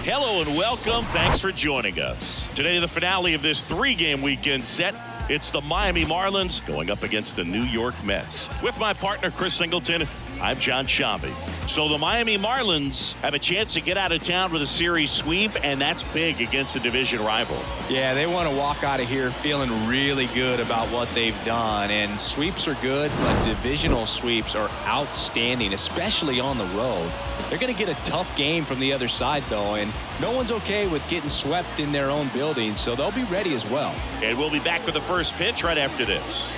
Hello and welcome. Thanks for joining us. Today, the finale of this three-game weekend set. It's the Miami Marlins going up against the New York Mets. With my partner, Chris Singleton, I'm John Shambi. So the Miami Marlins have a chance to get out of town with a series sweep, and that's big against a division rival. Yeah, they want to walk out of here feeling really good about what they've done. And sweeps are good, but divisional sweeps are outstanding, especially on the road. They're going to get a tough game from the other side, though, and no one's okay with getting swept in their own building, so they'll be ready as well. And we'll be back with the first pitch right after this.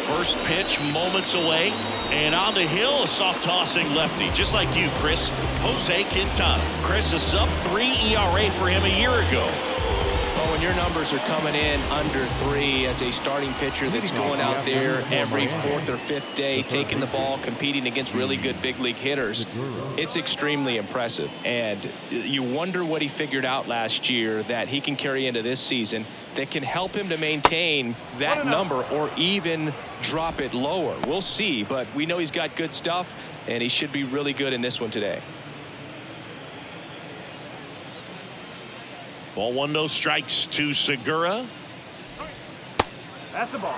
First pitch moments away, and on the hill, a soft tossing lefty, just like you, Chris. Jose Quintana. Chris, a sub-3 ERA for him a year ago. Well, when your numbers are coming in under 3 as a starting pitcher that's going out there every fourth or fifth day, taking the ball, competing against really good big league hitters, it's extremely impressive. And you wonder what he figured out last year that he can carry into this season that can help him to maintain that number or even drop it lower. We'll see, but we know he's got good stuff, and he should be really good in this one today. Ball 1, no strikes to Segura. That's the ball.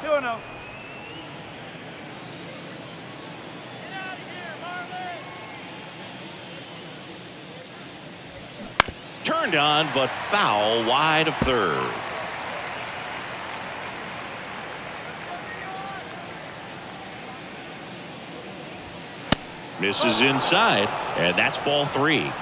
2-0. Turned on, but foul wide of third. Misses inside, and that's ball 3.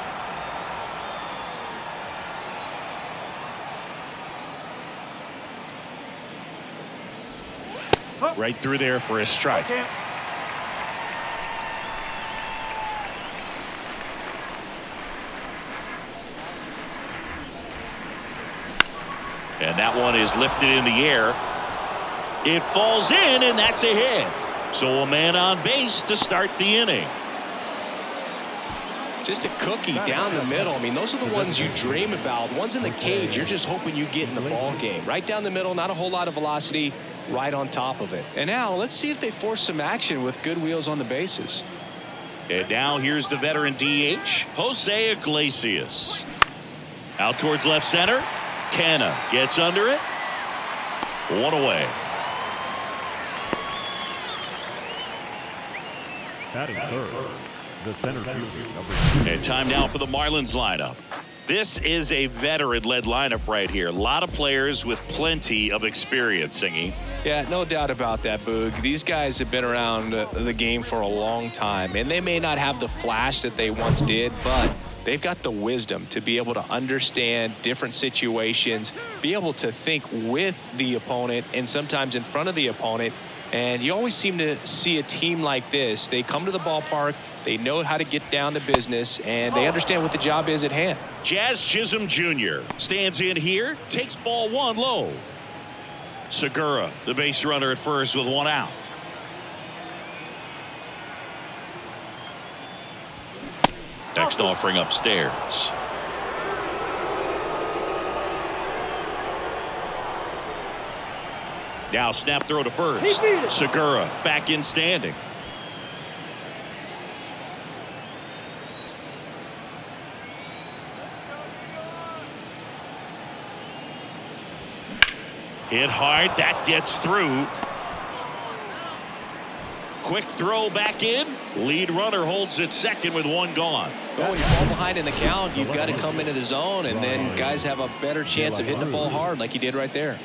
Right through there for a strike. And that one is lifted in the air. It falls in, and that's a hit. So a man on base to start the inning. Just a cookie down the middle. I mean, those are the ones you dream about. Ones in the cage, you're just hoping you get in the ball game. Right down the middle, not a whole lot of velocity, right on top of it. And now let's see if they force some action with good wheels on the bases. And now here's the veteran DH, Jose Iglesias. Out towards left center. Canna gets under it. 1 away. Batting third, the center fielder, number 2. And time now for the Marlins lineup. This is a veteran-led lineup right here. A lot of players with plenty of experience, Singy. Yeah, no doubt about that, Boog. These guys have been around the game for a long time, and they may not have the flash that they once did, but they've got the wisdom to be able to understand different situations, be able to think with the opponent and sometimes in front of the opponent. And you always seem to see a team like this. They come to the ballpark, they know how to get down to business, and they understand what the job is at hand. Jazz Chisholm Jr. stands in here, takes ball 1 low. Segura, the base runner at first with 1 out. Next offering upstairs. Now snap throw to first. Segura back in standing. Hit hard. That gets through. Quick throw back in. Lead runner holds at second with 1 gone. Well, when you fall behind in the count, you've got to come into the zone, and then guys have a better chance of hitting the ball hard like he did right there.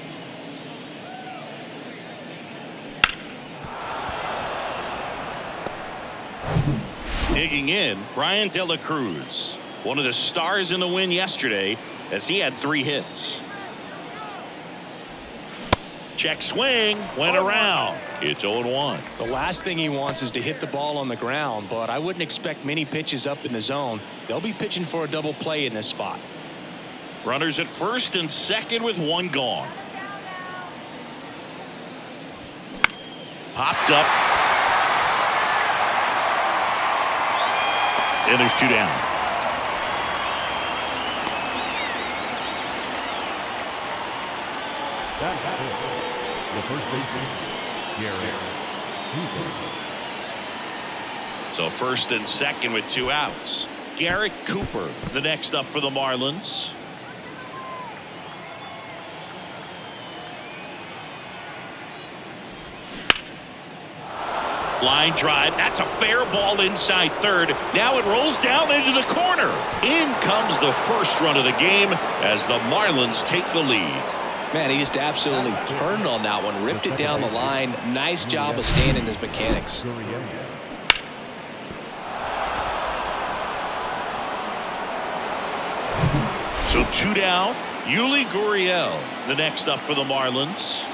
Digging in, Brian De La Cruz, one of the stars in the win yesterday, as he had 3 hits. Check swing, went around. It's 0-1. The last thing he wants is to hit the ball on the ground, but I wouldn't expect many pitches up in the zone. They'll be pitching for a double play in this spot. Runners at first and second with 1 gone. Popped up. And there's 2 down. The first baseman, Garrett Hoover. So first and second with 2 outs. Garrett Cooper, the next up for the Marlins. Line drive. That's a fair ball inside third. Now it rolls down into the corner. In comes the first run of the game as the Marlins take the lead. Man, he just absolutely turned on that one. Ripped it down the line. Nice job of staying in his mechanics. So 2 down. Yuli Gurriel, the next up for the Marlins.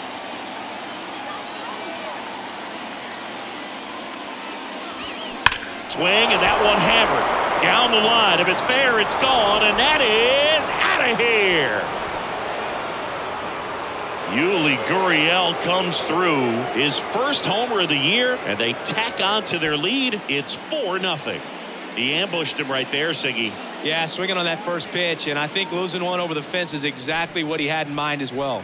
Swing, and that one hammered down the line. If it's fair, it's gone, and that is out of here. Yuli Gurriel comes through his first homer of the year, and they tack on to their lead. It's 4-0. He ambushed him right there, Siggy. Yeah, swinging on that first pitch, and I think losing one over the fence is exactly what he had in mind as well.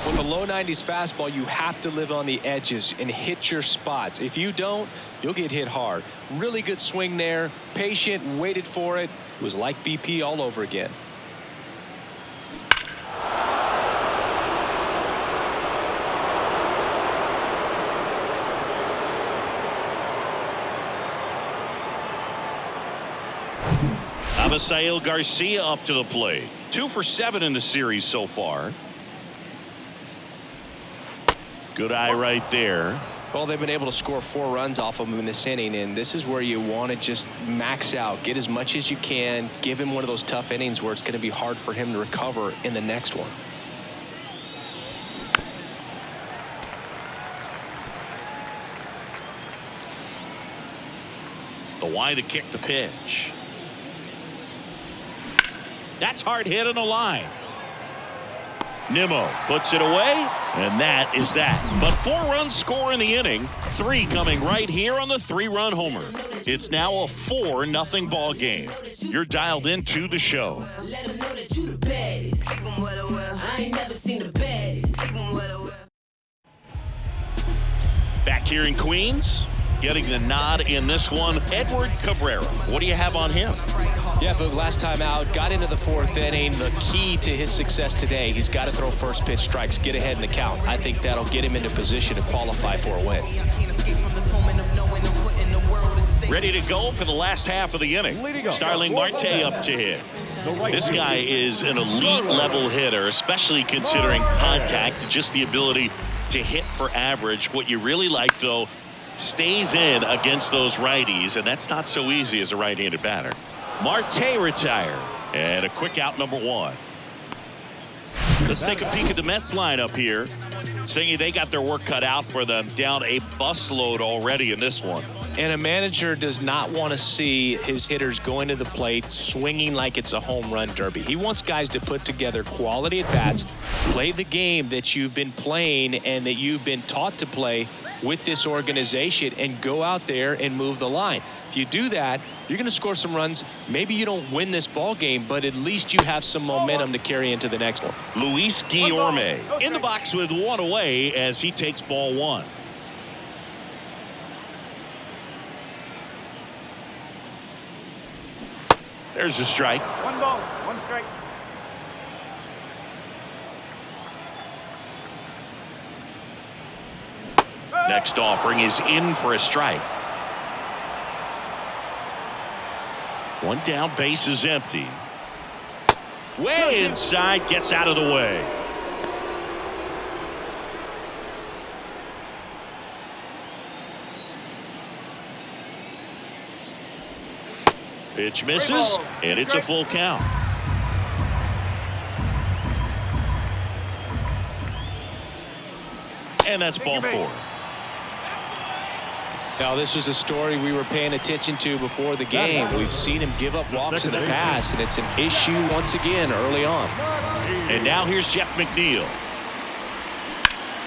With a low 90s fastball, you have to live on the edges and hit your spots. If you don't, you'll get hit hard. Really good swing there. Patient, waited for it. It was like BP all over again. Abisail Garcia up to the plate. 2 for 7 in the series so far. Good eye right there. Well, they've been able to score 4 runs off of him in this inning, and this is where you want to just max out, get as much as you can, give him one of those tough innings where it's going to be hard for him to recover in the next one. The wide to kick the pitch. That's hard hit on the line. Nimmo puts it away, and that is that. But 4 runs score in the inning, 3 coming right here on the 3-run homer. It's now a 4-0 ball game. You're dialed into the show. Back here in Queens, getting the nod in this one, Edward Cabrera. What do you have on him? Yeah, but last time out, got into the 4th inning. The key to his success today, he's got to throw first pitch strikes, get ahead in the count. I think that'll get him into position to qualify for a win. Ready to go for the last half of the inning. Starling Marte up to hit. This guy is an elite level hitter, especially considering contact, just the ability to hit for average. What you really like, though, stays in against those righties, and that's not so easy as a right-handed batter. Marte retired, and a quick out, number 1. Let's take a peek at the Mets lineup here. Saying they got their work cut out for them, down a busload already in this one. And a manager does not want to see his hitters going to the plate swinging like it's a home run derby. He wants guys to put together quality at-bats, play the game that you've been playing and that you've been taught to play with this organization, and go out there and move the line. If you do that, you're going to score some runs. Maybe you don't win this ball game, but at least you have some momentum to carry into the next one. Luis Guillorme in the box with 1 away as he takes ball 1. There's a strike. 1 ball, 1 strike. Next offering is in for a strike. 1 down, base is empty. Way inside, gets out of the way. Pitch misses, and it's a full count. And that's ball 4. Now, this was a story we were paying attention to before the game. We've seen him give up walks in the past, and it's an issue once again early on. And now here's Jeff McNeil.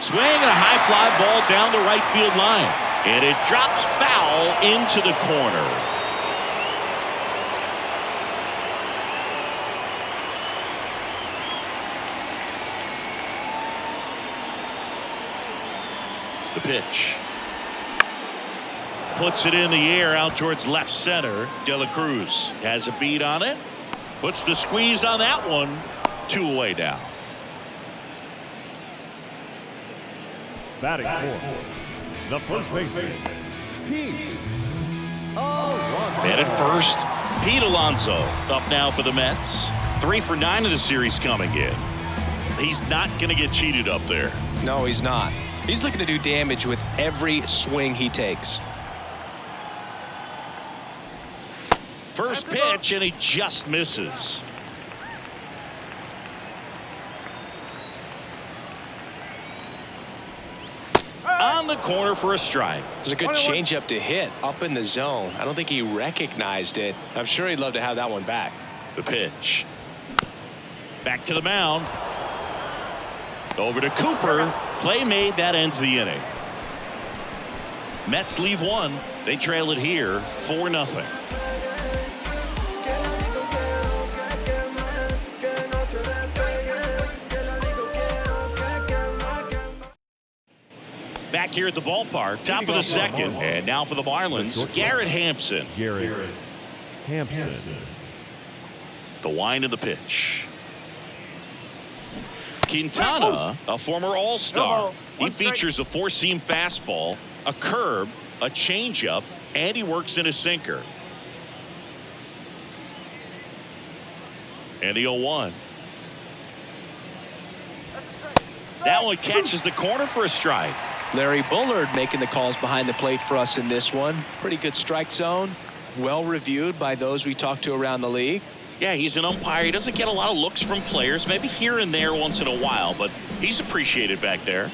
Swing and a high fly ball down the right field line. And it drops foul into the corner. The pitch. Puts it in the air out towards left center. De La Cruz has a beat on it. Puts the squeeze on that one. 2 away now. Batting fourth, the first baseman, Pete. And at first, Pete Alonso up now for the Mets. 3 for 9 of the series coming in. He's not going to get cheated up there. No, he's not. He's looking to do damage with every swing he takes. First pitch, and he just misses. On the corner for a strike. It was a good changeup to hit up in the zone. I don't think he recognized it. I'm sure he'd love to have that one back. The pitch. Back to the mound. Over to Cooper. Play made. That ends the inning. Mets leave 1. They trail it here 4-0. Back here at the ballpark, top of the second, and now for the Marlins, Garrett Hampson. Garrett Hampson. The wind of the pitch. Quintana, a former All-Star. He features a 4-seam fastball, a curve, a changeup, and he works in a sinker. And the 0-1. That one catches the corner for a strike. Larry Bullard making the calls behind the plate for us in this one. Pretty good strike zone. Well reviewed by those we talked to around the league. Yeah, he's an umpire. He doesn't get a lot of looks from players, maybe here and there once in a while, but he's appreciated back there.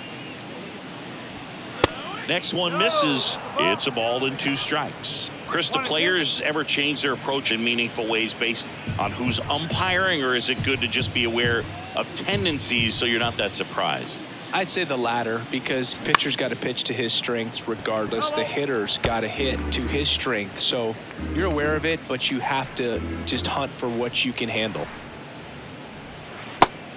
Next one misses. It's a ball and 2 strikes. Chris, do players ever change their approach in meaningful ways based on who's umpiring, or is it good to just be aware of tendencies so you're not that surprised? I'd say the latter, because pitcher's got to pitch to his strengths regardless. The hitter's got to hit to his strength. So you're aware of it, but you have to just hunt for what you can handle.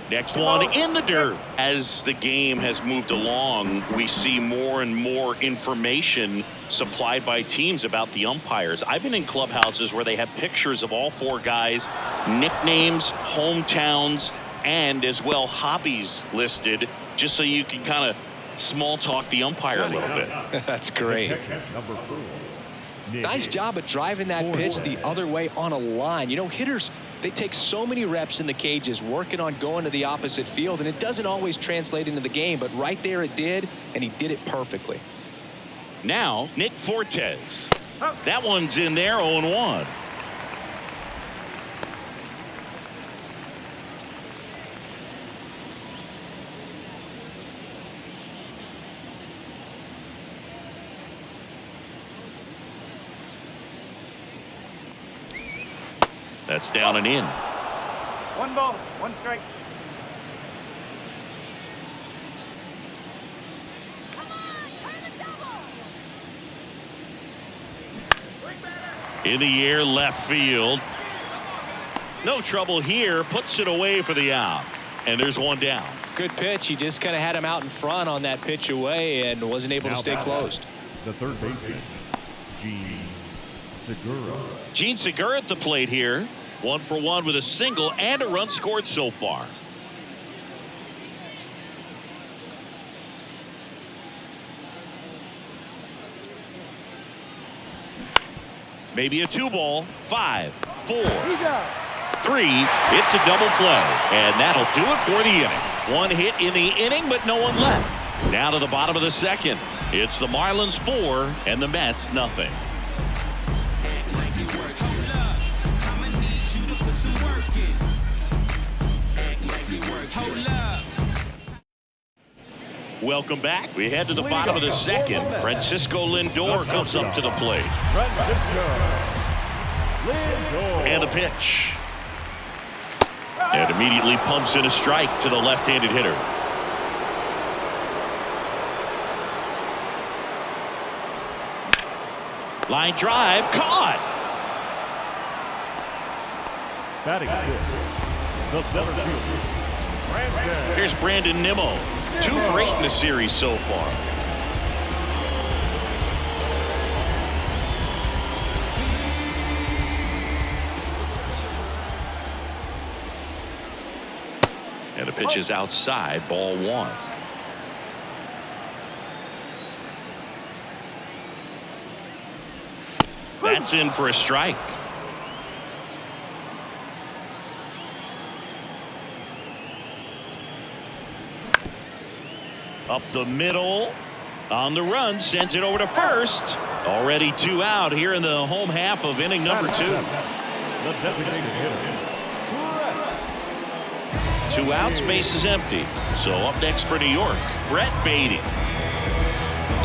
Next one in the dirt. As the game has moved along, we see more and more information supplied by teams about the umpires. I've been in clubhouses where they have pictures of all 4 guys, nicknames, hometowns, and as well hobbies listed, just so you can kind of small talk the umpire a little bit. That's great. Nice job of driving that pitch the other way on a line. You know, hitters, they take so many reps in the cages working on going to the opposite field, and it doesn't always translate into the game, but right there it did, and he did it perfectly. Now, Nick Fortes. That one's in there, 0-1. That's down and in. 1 ball, 1 strike. In the air, left field. No trouble here. Puts it away for the out. And there's 1 down. Good pitch. He just kind of had him out in front on that pitch away and wasn't able to stay closed. The third baseman, Gene Segura. Gene Segura at the plate here. 1 for 1 with a single and a run scored so far. Maybe a 2 ball. 5, 4, 3. It's a double play, and that'll do it for the inning. 1 hit in the inning, but no one left. Now to the bottom of the second. It's the Marlins 4 and the Mets nothing. Welcome back. We head to the bottom of the second. Francisco Lindor comes up to the plate. And a pitch. And immediately pumps in a strike to the left-handed hitter. Line drive, caught. Batting fifth, the center fielder, Brandon. Here's Brandon Nimmo. 2 for 8 in the series so far. And the pitch is outside, ball 1. That's in for a strike. Up the middle, on the run, sends it over to first. Already 2 out here in the home half of inning number 2. The designated hitter. 2 outs, base is empty. So up next for New York, Brett Beatty.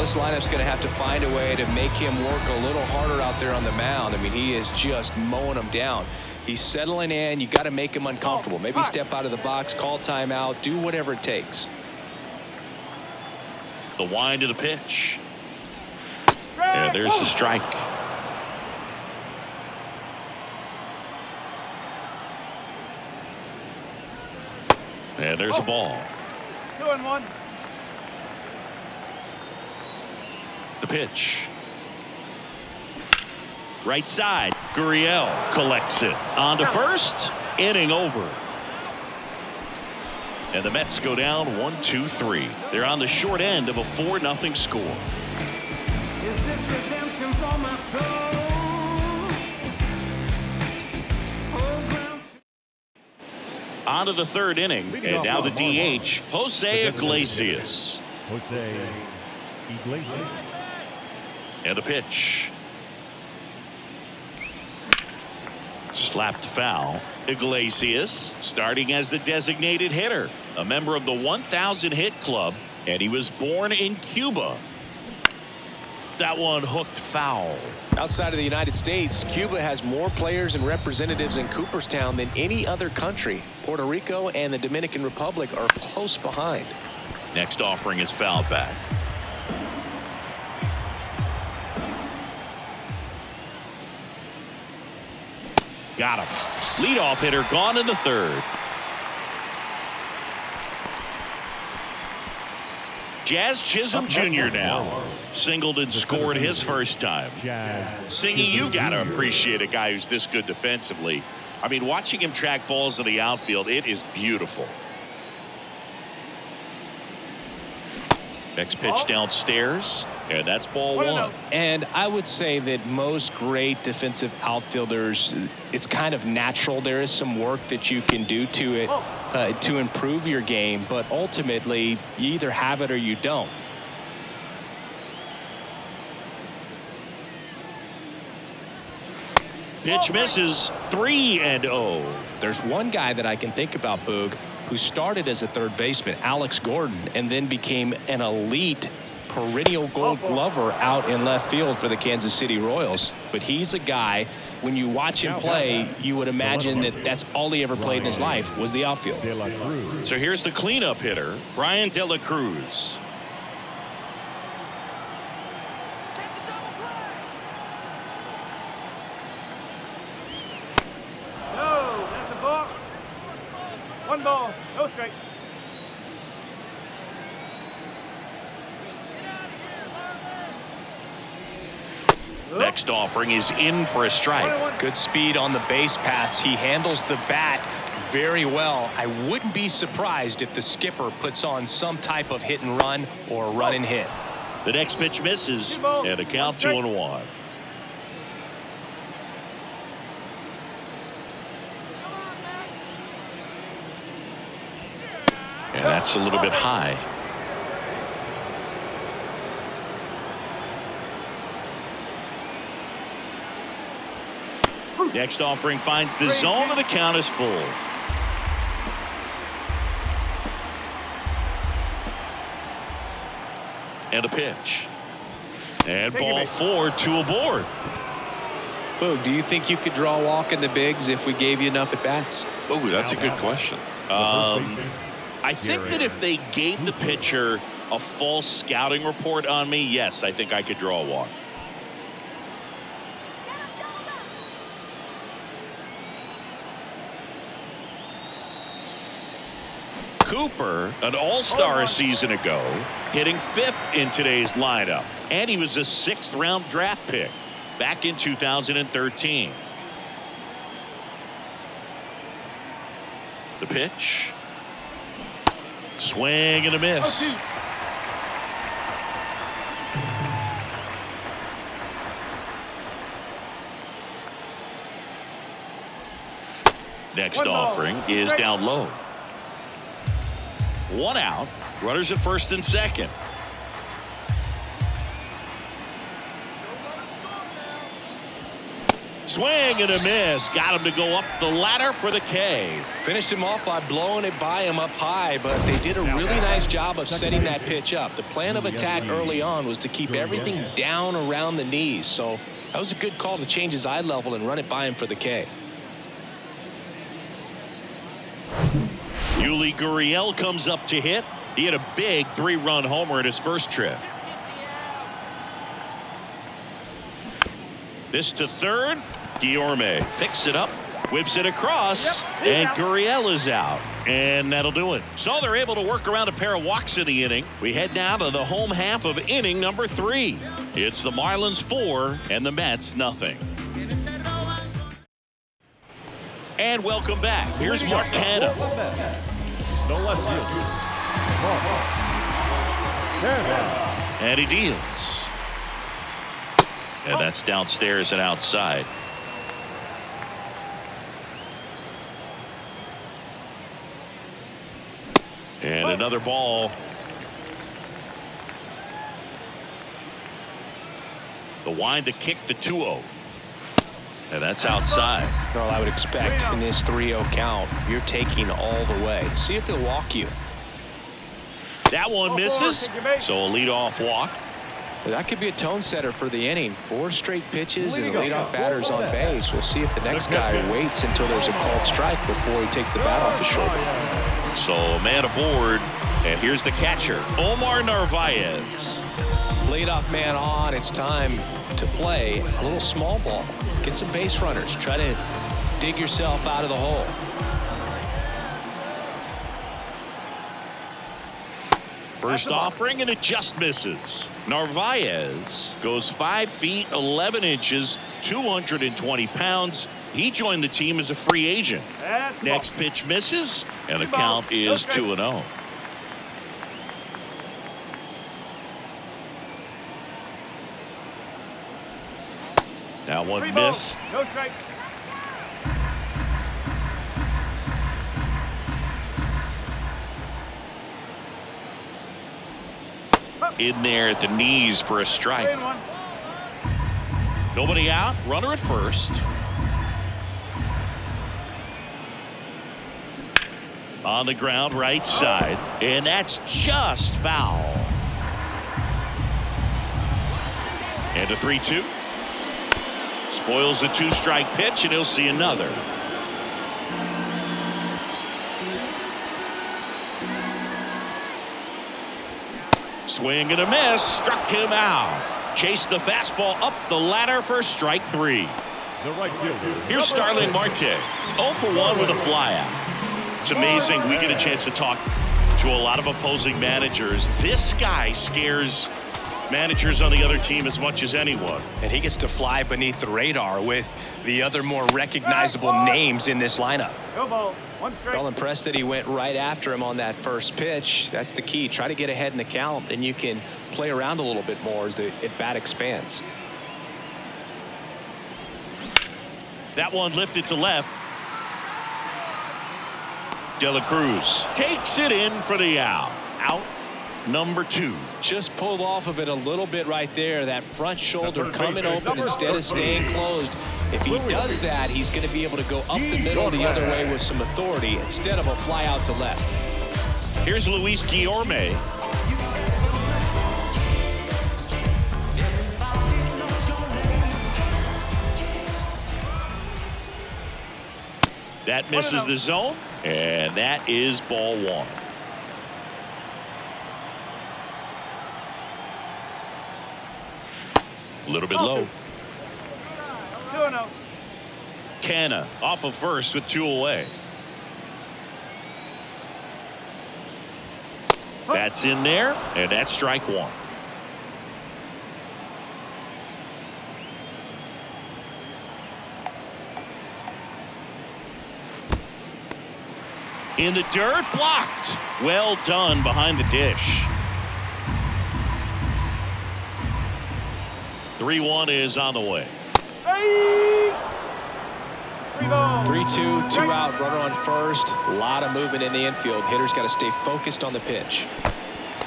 This lineup's going to have to find a way to make him work a little harder out there on the mound. I mean, he is just mowing them down. He's settling in. You got to make him uncomfortable. Maybe step out of the box, call timeout, do whatever it takes. The wind of the pitch. And there's the strike. And there's a ball. 2-1. The pitch. Right side. Gurriel collects it. On to first. Inning over. And the Mets go down 1-2-3. They're on the short end of a 4-0 score. Is this redemption for my soul? On to the 3rd inning. And now the DH, Jose Iglesias. Jose Iglesias. And the pitch. Slapped foul. Iglesias starting as the designated hitter, a member of the 1,000 hit club, and he was born in Cuba. That one hooked foul. Outside of the United States, Cuba has more players and representatives in Cooperstown than any other country. Puerto Rico and the Dominican Republic are close behind. Next offering is fouled back. Got him. Leadoff hitter gone in the 3rd. Jazz Chisholm Jr. now. Singled and scored his first time. Singy, you got to appreciate a guy who's this good defensively. I mean, watching him track balls in the outfield, it is beautiful. Next pitch downstairs, and that's ball 1. And I would say that most great defensive outfielders, it's kind of natural. There is some work that you can do to it to improve your game, but ultimately you either have it or you don't. Pitch misses. 3-0. There's one guy that I can think about, Boog, who started as a third baseman, Alex Gordon, and then became an elite perennial gold glover out in left field for the Kansas City Royals. But he's a guy, when you watch him play, you would imagine that that's all he ever played in his life was the outfield. So here's the cleanup hitter, Brian De La Cruz. No, that's a ball. 1 ball, no strike. Next offering is in for a strike. Good speed on the base pass. He handles the bat very well. I wouldn't be surprised if the skipper puts on some type of hit and run or run and hit. The next pitch misses, and a count 2-1. And that's a little bit high. Next offering finds the zone, and the count is full. And a pitch. And ball 4, 2 aboard. Boog, do you think you could draw a walk in the bigs if we gave you enough at bats? Oh, that's a good question. I think that if they gave the pitcher a false scouting report on me, yes, I think I could draw a walk. Cooper, an all-star a season ago, hitting 5th in today's lineup. And he was a 6th-round draft pick back in 2013. The pitch. Swing and a miss. Next offering is down low. 1 out. Runners at first and second. Swing and a miss. Got him to go up the ladder for the K. Finished him off by blowing it by him up high, but they did a really nice job of setting that pitch up. The plan of attack early on was to keep everything down around the knees, so that was a good call to change his eye level and run it by him for the K. Yuli Gurriel comes up to hit. He had a big 3-run homer in his first trip. This to third. Guillorme picks it up, whips it across, and Gurriel is out. And that'll do it. So they're able to work around a pair of walks in the inning. We head now to the home half of inning number 3. It's the Marlins 4 and the Mets nothing. And welcome back. Here's Mark Canha. No left field. And he deals. And that's downstairs and outside. And another ball. The wind to kick the 2-0. And that's outside. Well, I would expect in this 3-0 count, you're taking all the way. See if he'll walk you. That one misses. So a leadoff walk. That could be a tone setter for the inning. 4 straight pitches and the leadoff batter's on base. We'll see if the next guy waits until there's a called strike before he takes the bat off the shoulder. So a man aboard. And here's the catcher, Omar Narvaez. Leadoff man on. It's time to play a little small ball. Get some base runners. Try to dig yourself out of the hole. First offering, and it just misses. Narvaez goes 5 feet 11 inches, 220 pounds. He joined the team as a free agent. Next pitch misses, and the count is 2-0. Now one missed. No strike. In there at the knees for a strike. Nobody out. Runner at first. On the ground, right side. And that's just foul. And a 3-2. Spoils the 2-strike pitch, and he'll see another. Swing and a miss. Struck him out. Chased the fastball up the ladder for strike 3. The right fielder. Here's Starling Marte. 0 for 1 with a flyout. It's amazing. We get a chance to talk to a lot of opposing managers. This guy scares managers on the other team as much as anyone. And he gets to fly beneath the radar with the other more recognizable names in this lineup. Go ball. 1 strike. Well, impressed that he went right after him on that first pitch. That's the key. Try to get ahead in the count, then you can play around a little bit more as the at-bat expands. That one lifted to left. De La Cruz takes it in for the out. Out number 2. Just pulled off of it a little bit right there. That front shoulder coming open instead of staying closed. If he does that, he's going to be able to go up the middle the other way with some authority instead of a fly out to left. Here's Luis Guillorme. That misses the zone, and that is ball 1. A little bit low. 2-0. Canha off of first with 2 away. That's in there, and that's strike 1. In the dirt, blocked. Well done behind the dish. 3-1 is on the way. Hey! 3-2, 2 out, runner on first. A lot of movement in the infield. Hitter's got to stay focused on the pitch.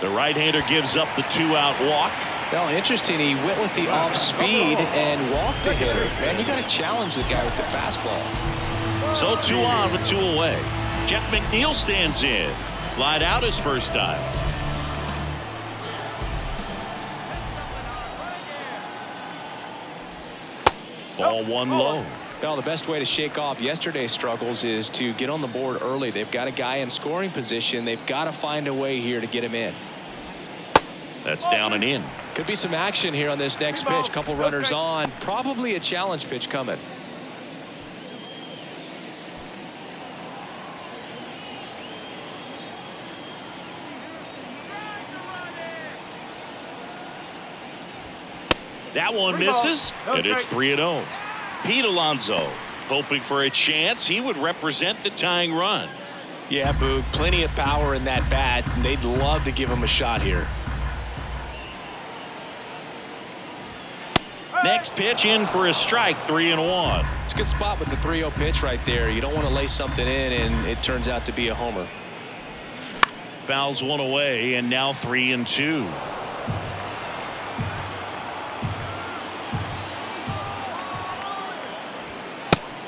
The right-hander gives up the 2-out walk. Well, interesting. He went with the off speed and walked the hitter. Man, you got to challenge the guy with the fastball. So 2 on with 2 away. Jeff McNeil stands in. Flied out his first time. Ball 1 low. Well, the best way to shake off yesterday's struggles is to get on the board early. They've got a guy in scoring position. They've got to find a way here to get him in. That's down and in. Could be some action here on this next pitch. Couple runners on. Probably a challenge pitch coming. That one misses, and it's 3-0. Pete Alonso hoping for a chance. He would represent the tying run. Yeah, Boog, plenty of power in that bat, and they'd love to give him a shot here. Next pitch in for a strike, 3-1. It's a good spot with the 3-0 pitch right there. You don't want to lay something in, and it turns out to be a homer. Fouls one away, and now 3-2.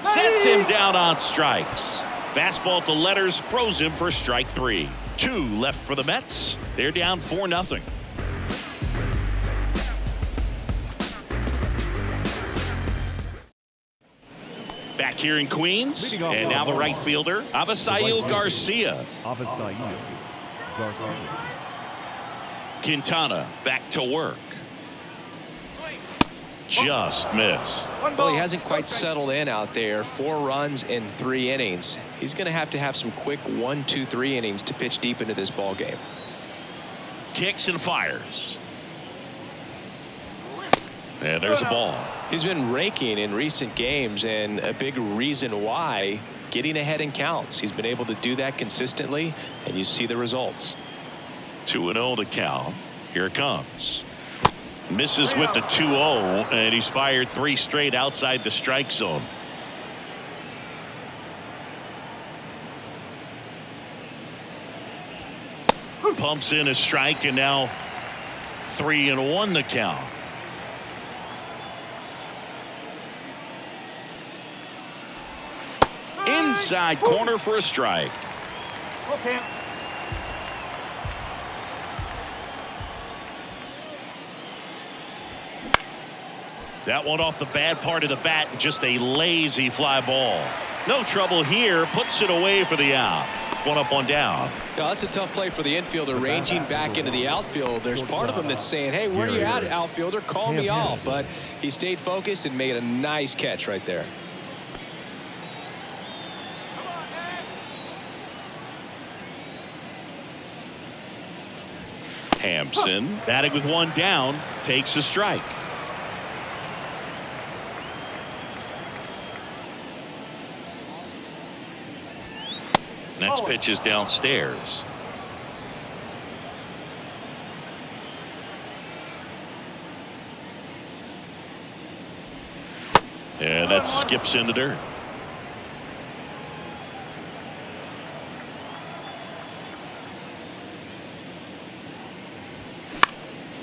Sets him down on strikes. Fastball to letters froze him for strike 3. 2 left for the Mets. They're down 4-0. Back here in Queens, and now the right fielder, Avisail Garcia. Quintana back to work. Just missed. Well, he hasn't quite settled in out there. 4 runs in 3 innings. He's going to have some quick 1, 2, 3 innings to pitch deep into this ball game. Kicks and fires. And there's a ball. He's been raking in recent games, and a big reason why, getting ahead in counts. He's been able to do that consistently, and you see the results. 2-0 to count. Here it comes. Misses with the 2-0, and he's fired 3 straight outside the strike zone. Pumps in a strike, and now 3-1 the count. Inside corner for a strike. Okay. That one off the bad part of the bat, just a lazy fly ball. No trouble here, puts it away for the out. 1 up, 1 down. Yeah, that's a tough play for the infielder, ranging back into the outfield. There's part of him that's saying, hey, where are you at, outfielder? Call me off. But he stayed focused and made a nice catch right there. Hampson, batting with 1 down, takes a strike. Next pitch is downstairs. And that skips in the dirt.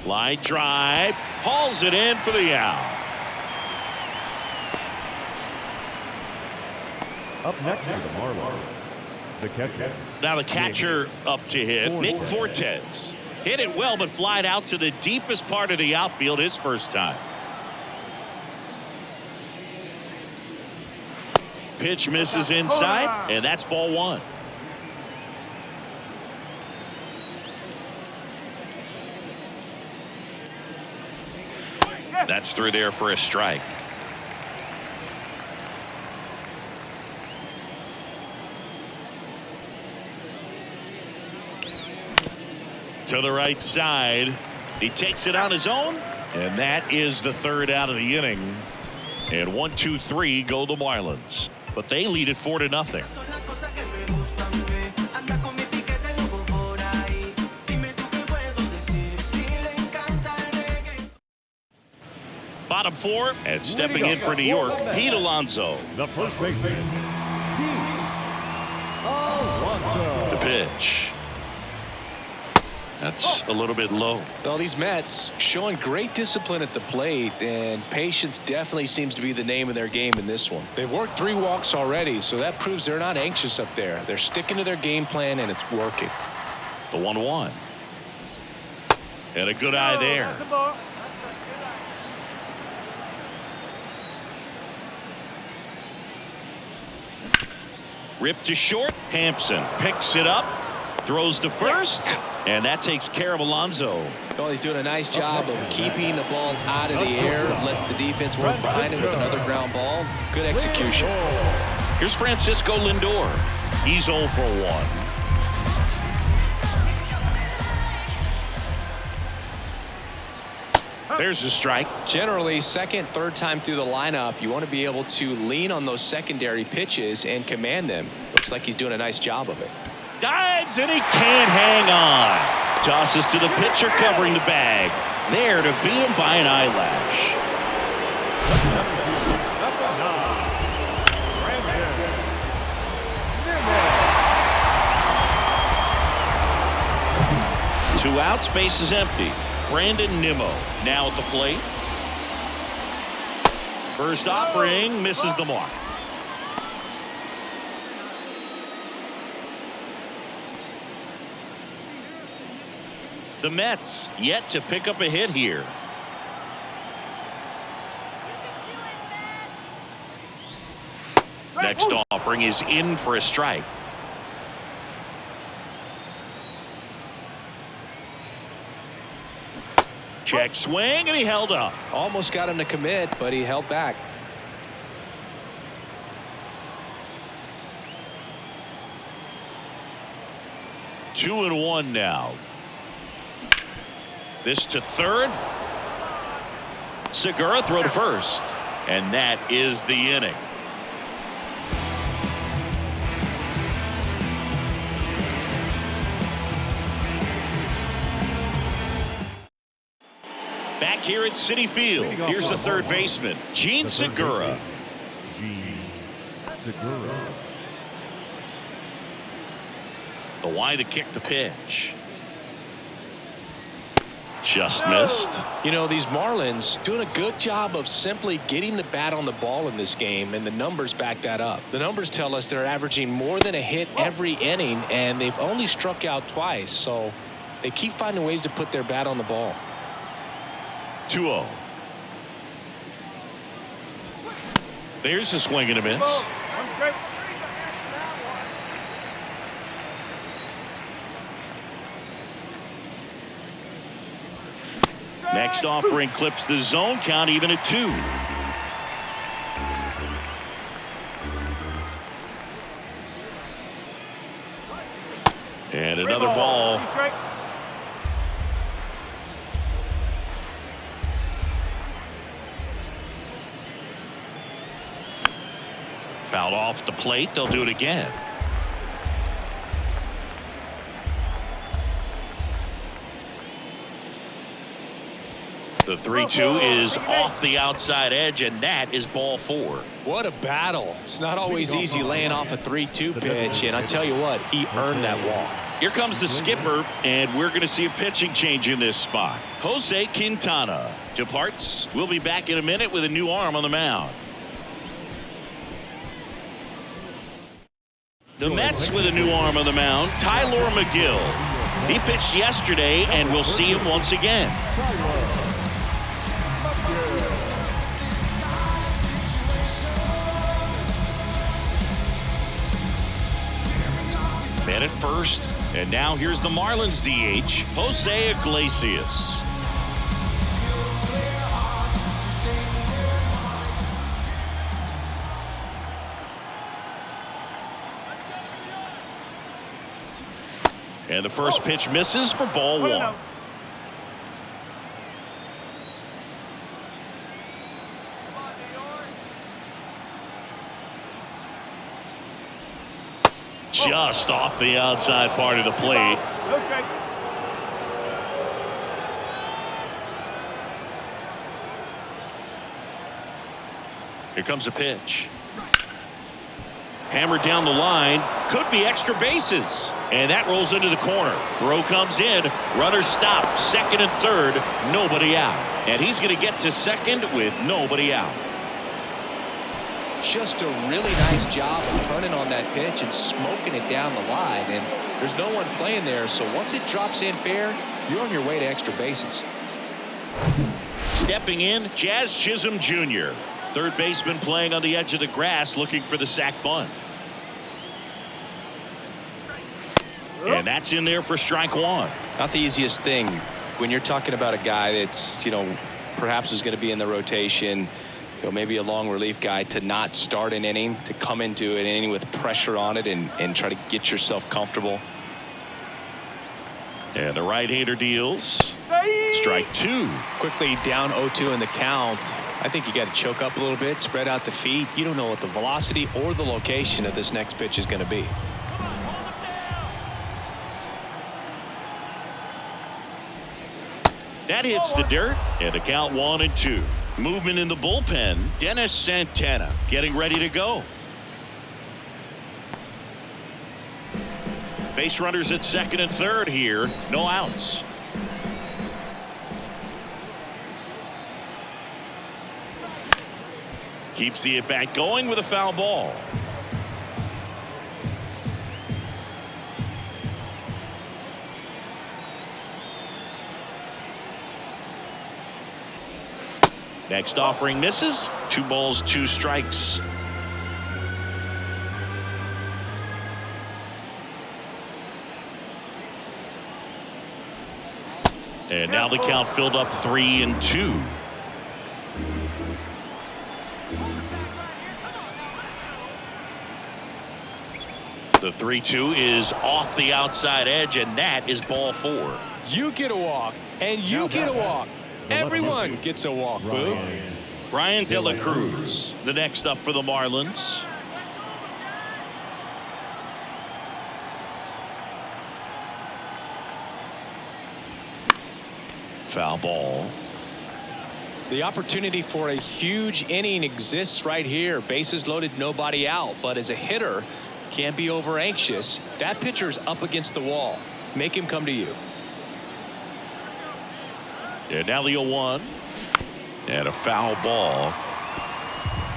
Line drive, hauls it in for the out. Up next for the Marlins, the catcher. Now the catcher up to hit, Nick Fortes. Hit it well, but flied out to the deepest part of the outfield his first time. Pitch misses inside, and that's ball 1. That's through there for a strike. To the right side. He takes it on his own, and that is the 3rd out of the inning. And 1, 2, 3 go the Marlins, but they lead it 4-0. bottom four, and stepping in for New York, Pete Alonso. The first baseman, Pete Alonso. The pitch. That's a little bit low. Well, these Mets showing great discipline at the plate, and patience definitely seems to be the name of their game in this one. They've worked 3 walks already, so that proves they're not anxious up there. They're sticking to their game plan, and it's working. The 1-1. And a good eye there. That's the ball. Ripped to short. Hampson picks it up, throws to first, and that takes care of Alonso. Well, he's doing a nice job of keeping the ball out of the air, lets the defense work behind him with another ground ball. Good execution. Here's Francisco Lindor. He's 0 for 1. There's a strike. Generally, second, third time through the lineup, you want to be able to lean on those secondary pitches and command them. Looks like he's doing a nice job of it. Dives, and he can't hang on. Tosses to the pitcher covering the bag. There to beat him by an eyelash. Two outs, base is empty. Brandon Nimmo now at the plate. First offering misses the mark. The Mets yet to pick up a hit here. Next offering is in for a strike. Check swing, and he held up. Almost got him to commit, but he held back. Two and one now. This to third. Segura throw to first. And that is the inning. Back here at Citi Field, here's the third baseman, Gene Segura. Gene Segura. The wide to kick the pitch. Just missed. You know, these Marlins doing a good job of simply getting the bat on the ball in this game, and the numbers back that up. The numbers tell us they're averaging more than a hit every inning, and they've only struck out twice, so they keep finding ways to put their bat on the ball. 2-0. There's a swing and a miss. Next offering clips the zone, count even at 2. And another ball. Fouled off the plate. They'll do it again. The 3-2 is off the outside edge, and that is ball 4. What a battle. It's not always easy laying off a 3-2 pitch, and I tell you what, he earned that walk. Here comes the skipper, and we're going to see a pitching change in this spot. Jose Quintana departs. We'll be back in a minute with a new arm on the mound. The Mets with a new arm on the mound, Tyler McGill. He pitched yesterday, and we'll see him once again. Man at first, and now here's the Marlins DH, Jose Iglesias. And the first pitch misses for ball 1. Just off the outside part of the plate. Okay. Here comes a pitch. Hammered down the line. Could be extra bases. And that rolls into the corner. Throw comes in. Runner stopped. Second and third. Nobody out. And he's going to get to second with nobody out. Just a really nice job of turning on that pitch and smoking it down the line. And there's no one playing there. So once it drops in fair, you're on your way to extra bases. Stepping in, Jazz Chisholm Jr., third baseman playing on the edge of the grass looking for the sac bunt. And that's in there for strike one. Not the easiest thing when you're talking about a guy that's, perhaps is going to be in the rotation, maybe a long relief guy, to not start an inning, to come into an inning with pressure on it and try to get yourself comfortable. And the right-hander deals. Strike two. Quickly down 0-2 in the count. I think you got to choke up a little bit, spread out the feet. You don't know what the velocity or the location of this next pitch is going to be. That hits the dirt, and the count 1-2. Movement in the bullpen. Dennis Santana getting ready to go. Base runners at second and third here. No outs. Keeps the at-bat going with a foul ball. Next offering misses. 2 balls, 2 strikes. And now the count filled up 3-2. The 3-2 is off the outside edge, and that is ball 4. You get a walk, and you get a walk. Everyone gets a walk, Boo. Brian De La Cruz, the next up for the Marlins. Foul ball. The opportunity for a huge inning exists right here. Bases loaded, nobody out. But as a hitter, can't be over anxious. That pitcher's up against the wall. Make him come to you. And now the 0-1. And a foul ball.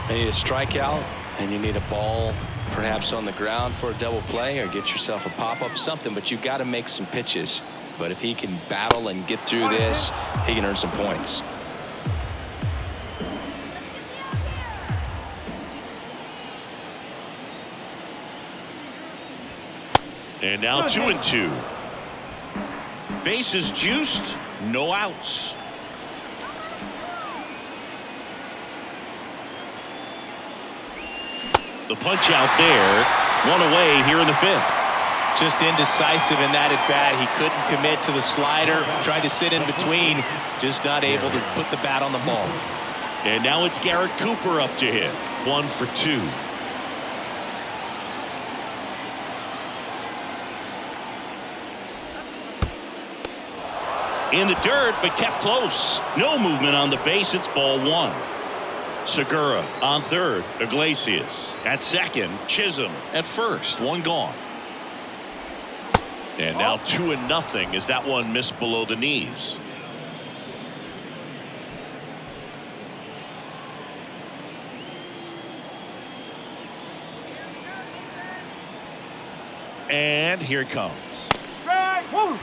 You need a strikeout, and you need a ball perhaps on the ground for a double play, or get yourself a pop-up, something. But you got to make some pitches. But if he can battle and get through this, he can earn some points. And now 2-2. Bases juiced, no outs. The punch out there, 1 away here in the 5th. Just indecisive in that at bat. He couldn't commit to the slider, tried to sit in between, just not able to put the bat on the ball. And now it's Garrett Cooper up to hit. 1 for 2. In the dirt, but kept close. No movement on the base. It's ball 1. Segura on third. Iglesias at second. Chisholm at first. 1 gone. And now 2-0 as that one missed below the knees. And here it comes. Strike one.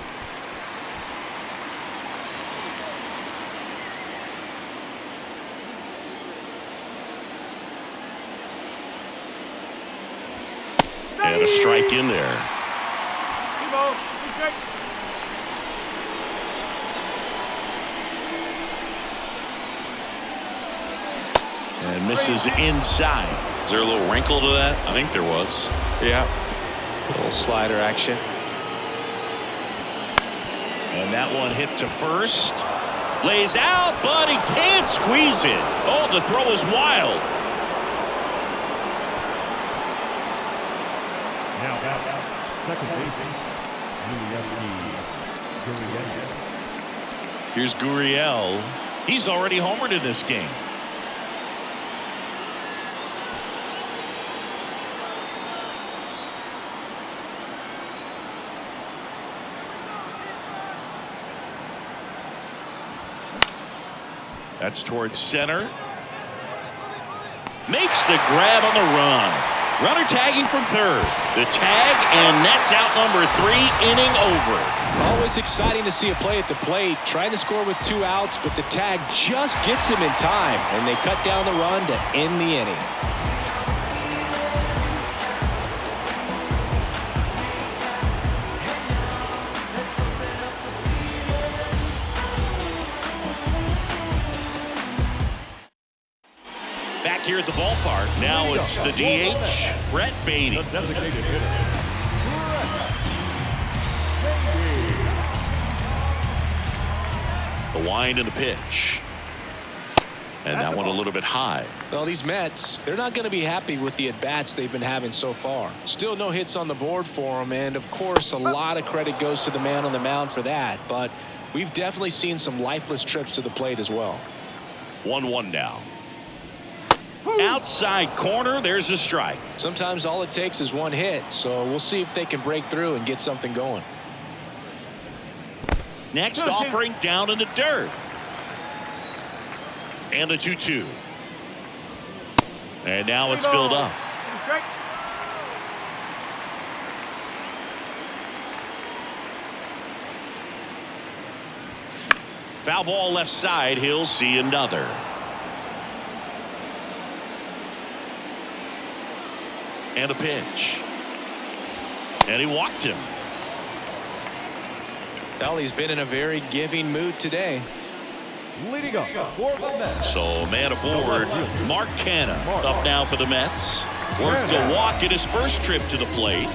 And a strike in there. 2 balls, 2 strikes. And misses inside. Is there a little wrinkle to that? I think there was. Yeah. A little slider action. And that one hit to first. Lays out, but he can't squeeze it. Oh, the throw is wild. Now out. Second baseman, Gurriel. Here's Gurriel. He's already homered in this game. That's towards center. Makes the grab on the run. Runner tagging from third. The tag, and that's out number 3, inning over. Always exciting to see a play at the plate. Trying to score with 2 outs, but the tag just gets him in time, and they cut down the run to end the inning. Back here at the ballpark. Now it's the DH, Brett Beatty. The designated hitter, The wind and the pitch. And that one a little bit high. Well, these Mets, they're not going to be happy with the at-bats they've been having so far. Still no hits on the board for them, and of course a lot of credit goes to the man on the mound for that. But we've definitely seen some lifeless trips to the plate as well. 1-1 now. Outside corner, there's a strike. Sometimes all it takes is one hit, so we'll see if they can break through and get something going. Next offering down in the dirt. And the 2-2. And now it's filled up. Foul ball left side. He'll see another. And a pitch. And he walked him. Well, he's been in a very giving mood today. leading up for the Mets. So man aboard, Mark Canha up now for the Mets. Worked a walk in his first trip to the plate.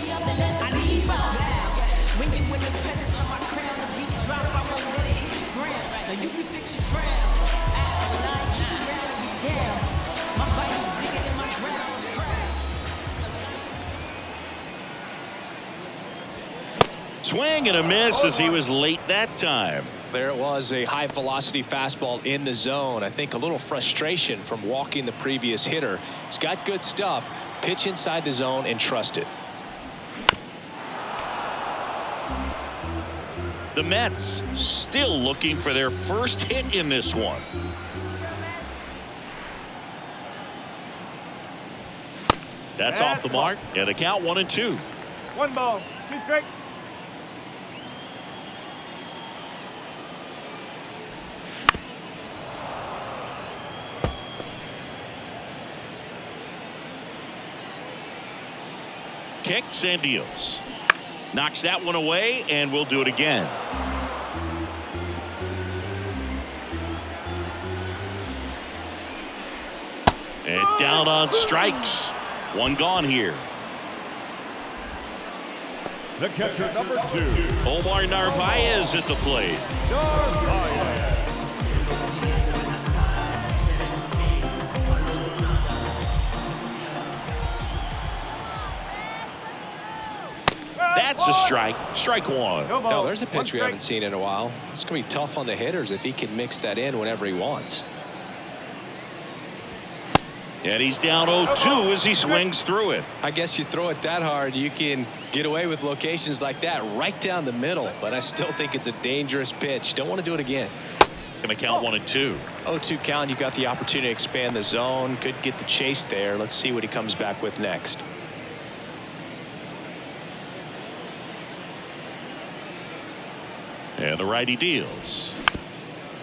Swing and a miss as he was late that time. There it was, a high velocity fastball in the zone. I think a little frustration from walking the previous hitter. He's got good stuff. Pitch inside the zone and trust it. The Mets still looking for their first hit in this one. That's off the mark, and a count 1-2. 1 ball, 2 strikes. Kicks and deals. Knocks that one away, and we'll do it again. And down on strikes. One gone here. The catcher, number 2. Omar Narvaez at the plate. Narvaez. That's a strike. Strike one. No, there's a pitch we haven't seen in a while. It's going to be tough on the hitters if he can mix that in whenever he wants. And he's down 0-2 as he swings through it. I guess you throw it that hard, you can get away with locations like that right down the middle. But I still think it's a dangerous pitch. Don't want to do it again. Going to count 1-2. 0-2 count. You got the opportunity to expand the zone. Could get the chase there. Let's see what he comes back with next. And the righty deals.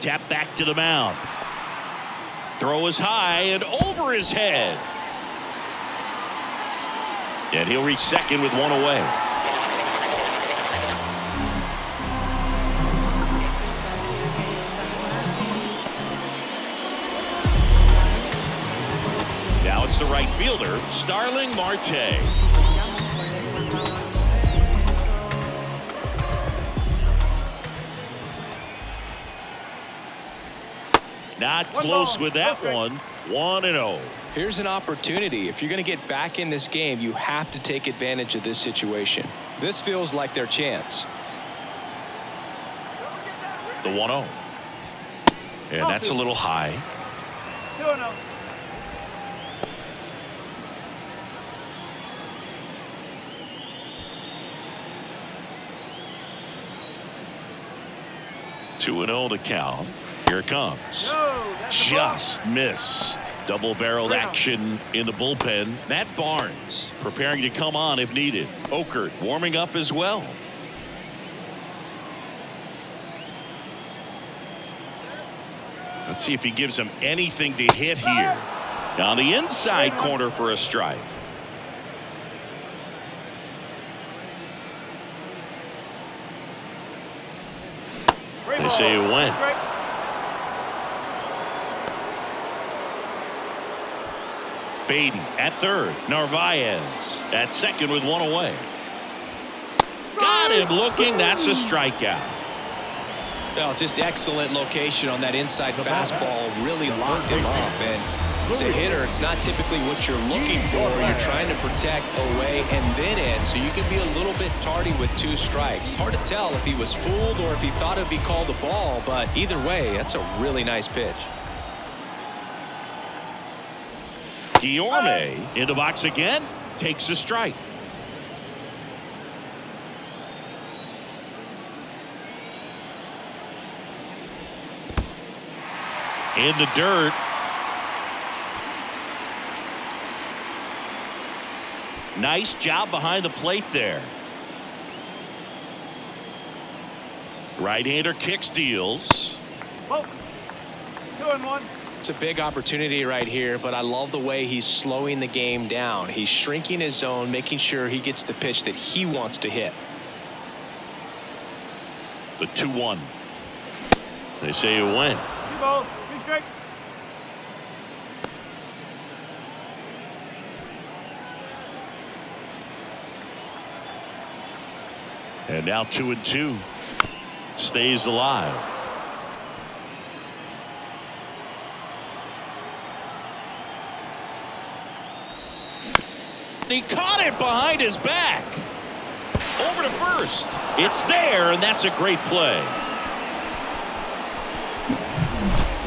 Tap back to the mound. Throw is high and over his head. And he'll reach second with one away. Now it's the right fielder, Starling Marte. Not close with that one. 1-0. Here's an opportunity. If you're going to get back in this game, you have to take advantage of this situation. This feels like their chance. The 1-0. And that's a little high. 2-0. Two 2-0 to count. Here it comes. Just missed. Double-barreled action in the bullpen. Matt Barnes preparing to come on if needed. Okert warming up as well. Let's see if he gives him anything to hit here. Down the inside corner for a strike. They say it went. Beatty at third. Narvaez at second with one away. Got him looking. That's a strikeout. Well, just excellent location on that inside fastball. Really locked him up. And as a hitter, it's not typically what you're looking for. You're trying to protect away and then in, so you can be a little bit tardy with 2 strikes. Hard to tell if he was fooled or if he thought it would be called a ball, but either way, that's a really nice pitch. Guillorme in the box again. Takes a strike. In the dirt. Nice job behind the plate there. Right-hander kick steals. 2-1. It's a big opportunity right here, but I love the way he's slowing the game down. He's shrinking his zone, making sure he gets the pitch that he wants to hit. The 2-1. They say it went. 2 balls, 2 strikes. And now 2-2. Stays alive. He caught it behind his back. Over to first. It's there, and that's a great play.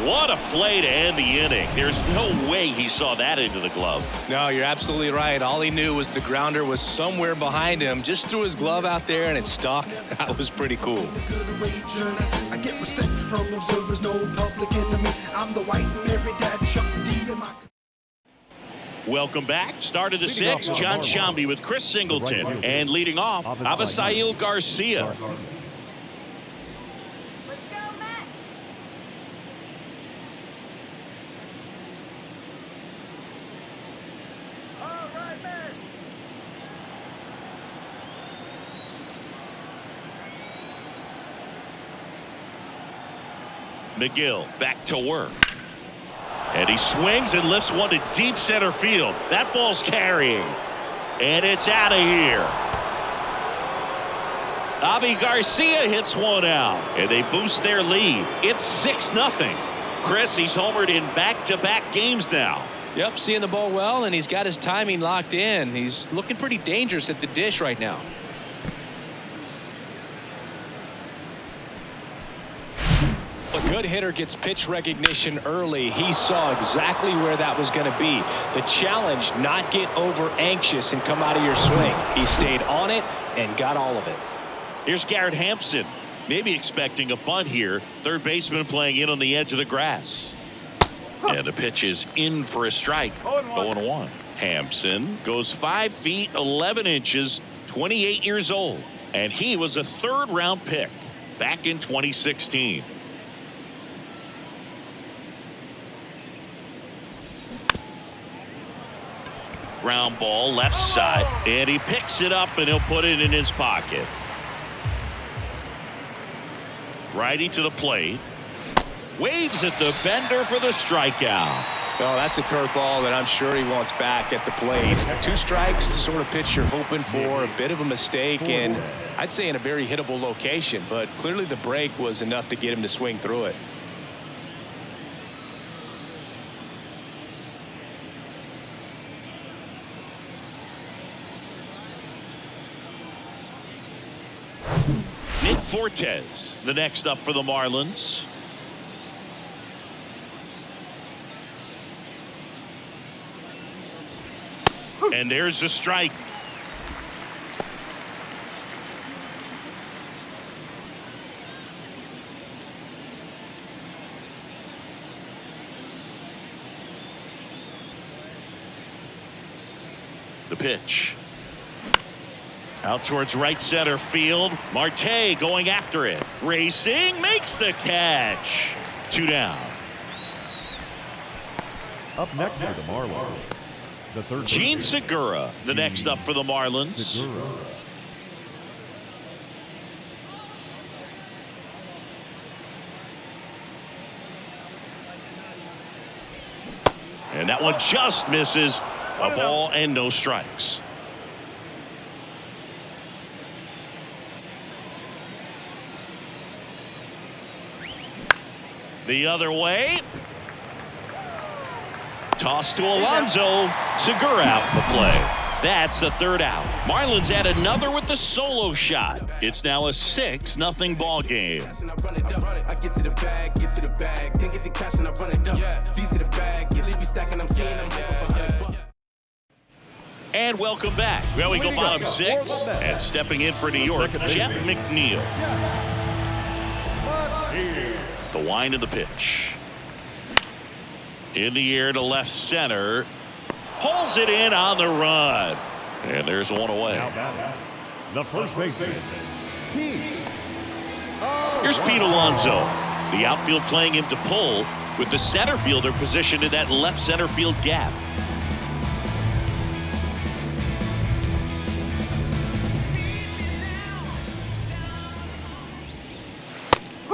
What a play to end the inning. There's no way he saw that into the glove. No, you're absolutely right. All he knew was the grounder was somewhere behind him. Just threw his glove out there and it stuck. That was pretty cool. I get respect from observers, no public enemy. I'm the white Mary Dad Chuck D and my... Welcome back. Start of the 6th. John Shambi with Chris Singleton. And leading off, Avisail Garcia. McGill back to work. And he swings and lifts one to deep center field. That ball's carrying. And it's out of here. Avi Garcia hits one out. And they boost their lead. It's 6-0. Chris, he's homered in back-to-back games now. Yep, seeing the ball well, and he's got his timing locked in. He's looking pretty dangerous at the dish right now. A good hitter gets pitch recognition early. He saw exactly where that was going to be. The challenge, not get over anxious and come out of your swing. He stayed on it and got all of it. Here's Garrett Hampson, maybe expecting a bunt here. Third baseman playing in on the edge of the grass. And the pitch is in for a strike. 0-1. Hampson goes 5 feet 11 inches, 28 years old, and he was a 3rd-round pick back in 2016. Ground ball left side, and he picks it up and he'll put it in his pocket. Righty to the plate. Waves at the bender for the strikeout. Oh, that's a curveball that I'm sure he wants back at the plate. 2 strikes, the sort of pitch you're hoping for. A bit of a mistake, and I'd say in a very hittable location, but clearly the break was enough to get him to swing through it. Nick Fortes, the next up for the Marlins. And there's the strike. The pitch. Out towards right center field. Marte going after it. Racing, makes the catch. 2 down. Up next for the Marlins, the third. Gene Segura, the next up for the Marlins. Segura. And that one just misses. A ball and no strikes. The other way. Toss to Alonso. Segura out in the play. That's the 3rd out. Marlins add another with the solo shot. It's now a 6-0 ball game. I get to the bag, get to the bag, then get the cash and I run it up. These are the bag, get Libby stacking, I'm seeing them for $100. And welcome back. Well, we go bottom 6. And stepping in for New York, Jeff McNeil. The wind of the pitch. In the air to left center. Pulls it in on the run. And there's one away. The first baseman, Pete. Here's Pete Alonso. The outfield playing him to pull, with the center fielder positioned in that left center field gap.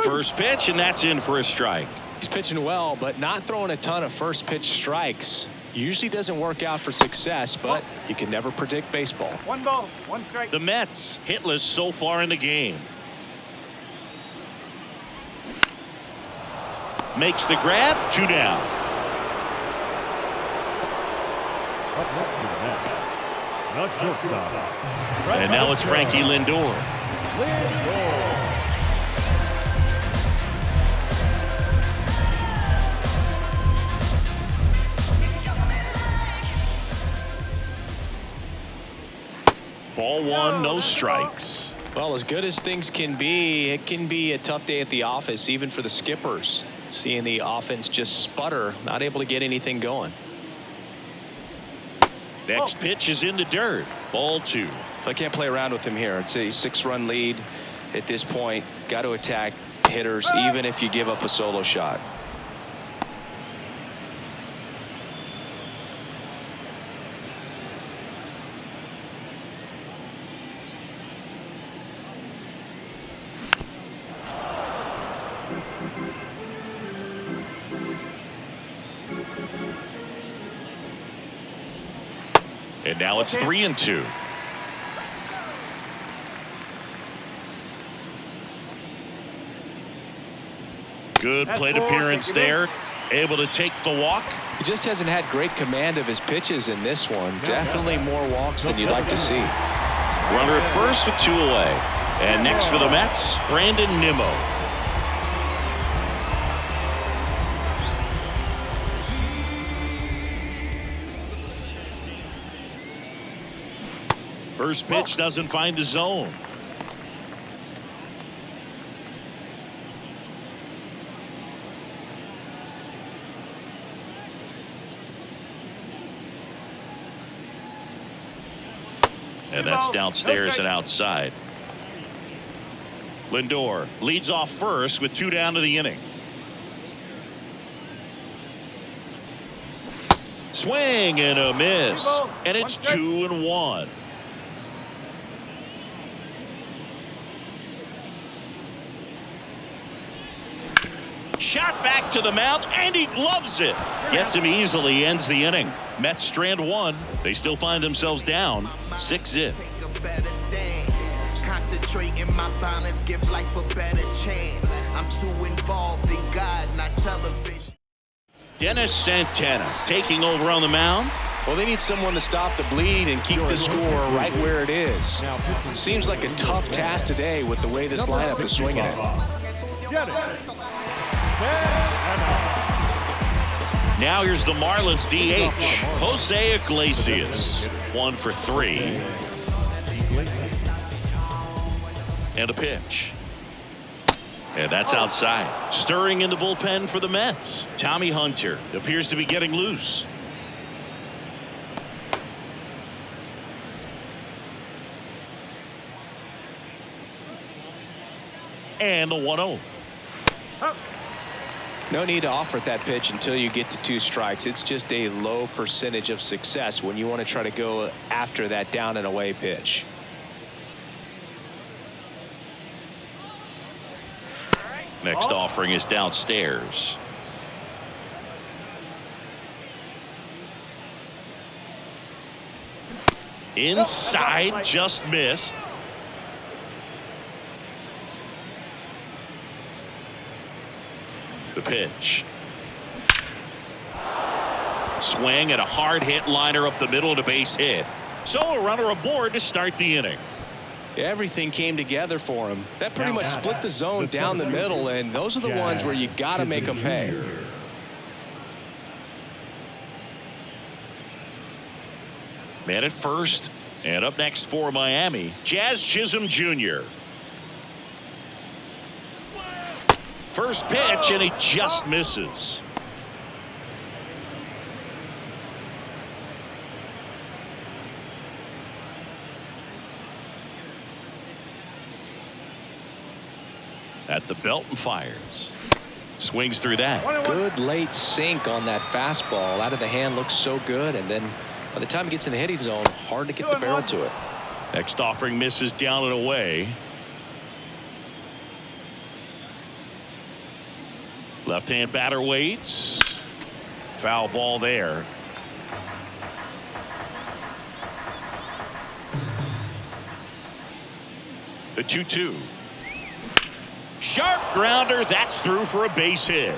First pitch, and that's in for a strike. He's pitching well, but not throwing a ton of first pitch strikes. Usually doesn't work out for success, but you can never predict baseball. 1 ball, 1 strike. The Mets hitless so far in the game. Makes the grab. 2 down. Up next for the Mets, the shortstop. And now it's Frankie Lindor. Ball 1, no strikes. Well, as good as things can be, it can be a tough day at the office, even for the skippers. Seeing the offense just sputter, not able to get anything going. Next pitch is in the dirt. Ball 2. I can't play around with him here. It's a 6-run lead at this point. Got to attack hitters, even if you give up a solo shot. And now it's 3-2. Good plate appearance there. Able to take the walk. He just hasn't had great command of his pitches in this one. Definitely more walks than you'd like to see. Runner at first with 2 away. And next for the Mets, Brandon Nimmo. First pitch doesn't find the zone. And that's downstairs and outside. Lindor leads off first with 2 down to the inning. Swing and a miss. And it's 2-1. Shot back to the mound, and he gloves it. Gets him easily, ends the inning. Mets strand 1. They still find themselves down 6-0. Concentrate in my balance, give life a better chance. I'm too involved in God, not television. Dennis Santana taking over on the mound. Well, they need someone to stop the bleed and keep the score right where it is. Seems like a tough task today with the way this lineup is swinging it. Now here's the Marlins DH, Jose Iglesias. 1 for 3. And a pitch. And that's outside. Stirring in the bullpen for the Mets. Tommy Hunter appears to be getting loose. And the 1-0. No need to offer that pitch until you get to 2 strikes. It's just a low percentage of success when you want to try to go after that down and away pitch. Next offering is downstairs. Inside, just missed. The pitch. Swing and a hard hit liner up the middle and a base hit. So a runner aboard to start the inning. Everything came together for him. That pretty much split the zone down the middle, and those are the ones where you got to make them pay. Man at first, and up next for Miami, Jazz Chisholm Jr. First pitch, and he just misses. At the belt and fires. Swings through that. Good late sink on that fastball. Out of the hand looks so good, and then by the time it gets in the hitting zone, hard to get the barrel to it. Next offering misses down and away. Left-hand batter waits. Foul ball there. The 2-2. Sharp grounder. That's through for a base hit.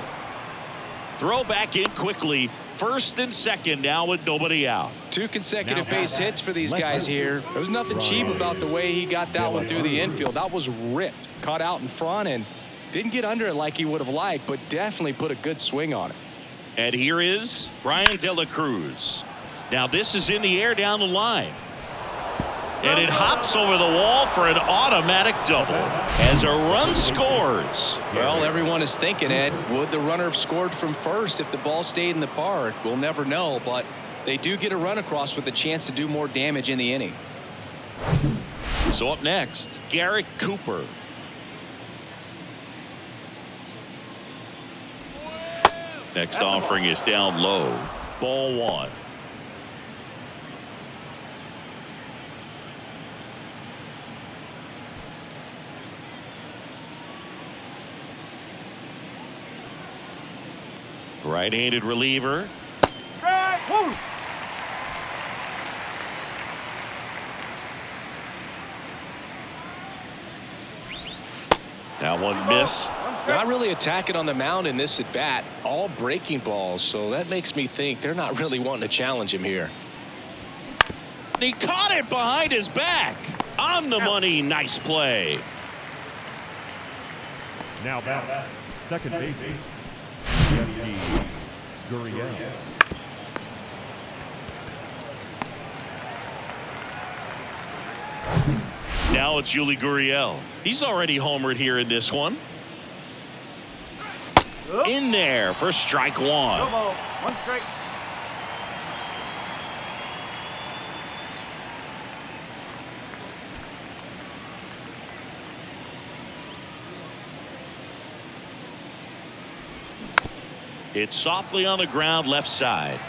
Throw back in quickly. First and second now with nobody out. 2 consecutive base hits for these guys here. There was nothing cheap about the way he got that one through the infield. That was ripped. Caught out in front and didn't get under it like he would have liked, but definitely put a good swing on it. And here is Brian De La Cruz. Now this is in the air down the line. And it hops over the wall for an automatic double as a run scores. Well, everyone is thinking, Ed, would the runner have scored from first if the ball stayed in the park? We'll never know, but they do get a run across with a chance to do more damage in the inning. So up next, Garrett Cooper. Next offering is down low. Ball 1. Right-handed reliever. That one missed. Not really attacking on the mound in this at bat. All breaking balls, so that makes me think they're not really wanting to challenge him here. He caught it behind his back. On the money. Nice play. Now back, second baseman, Gurriel. Now it's Yuli Gurriel. He's already homered here in this one. In there for strike 1. No ball. 1 strike. It's softly on the ground left side.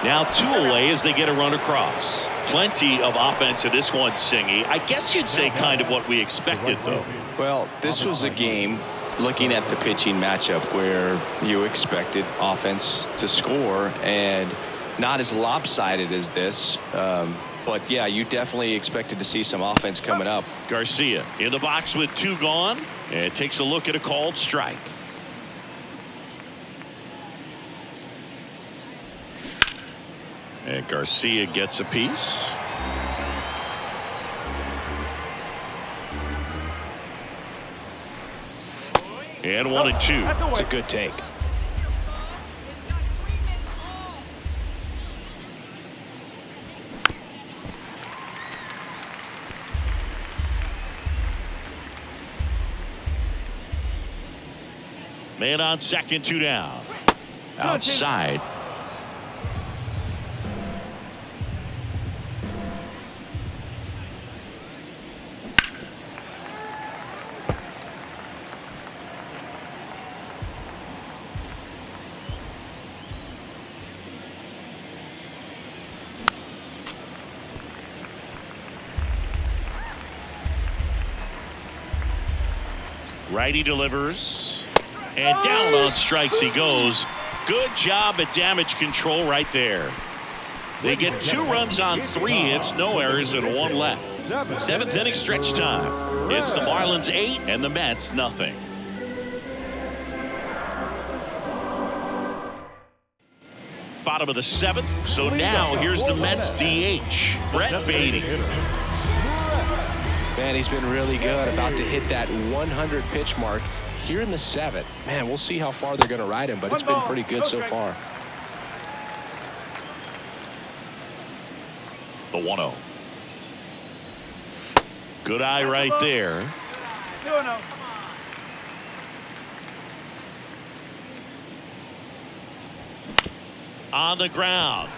Now 2 away as they get a run across. Plenty of offense in this one, Singy. I guess you'd say kind of what we expected, though. Well, this was a game, looking at the pitching matchup, where you expected offense to score, and not as lopsided as this. But, yeah, you definitely expected to see some offense coming up. Garcia in the box with 2 gone, and takes a look at a called strike. And Garcia gets a piece. And 1-2. It's a good take. Man on second, 2 down. Outside. Righty delivers. And down on strikes he goes. Good job at damage control right there. They get 2 runs on 3 hits, no errors, and 1 left. 7th inning stretch time. It's the Marlins 8 and the Mets nothing. Bottom of the 7th. So now here's the Mets DH, Brett Beatty. Man, he's been really good. About to hit that 100 pitch mark here in the 7th. Man, we'll see how far they're going to ride him, but it's been pretty good so far. The 1-0. Good eye right there. 2-0. On the ground.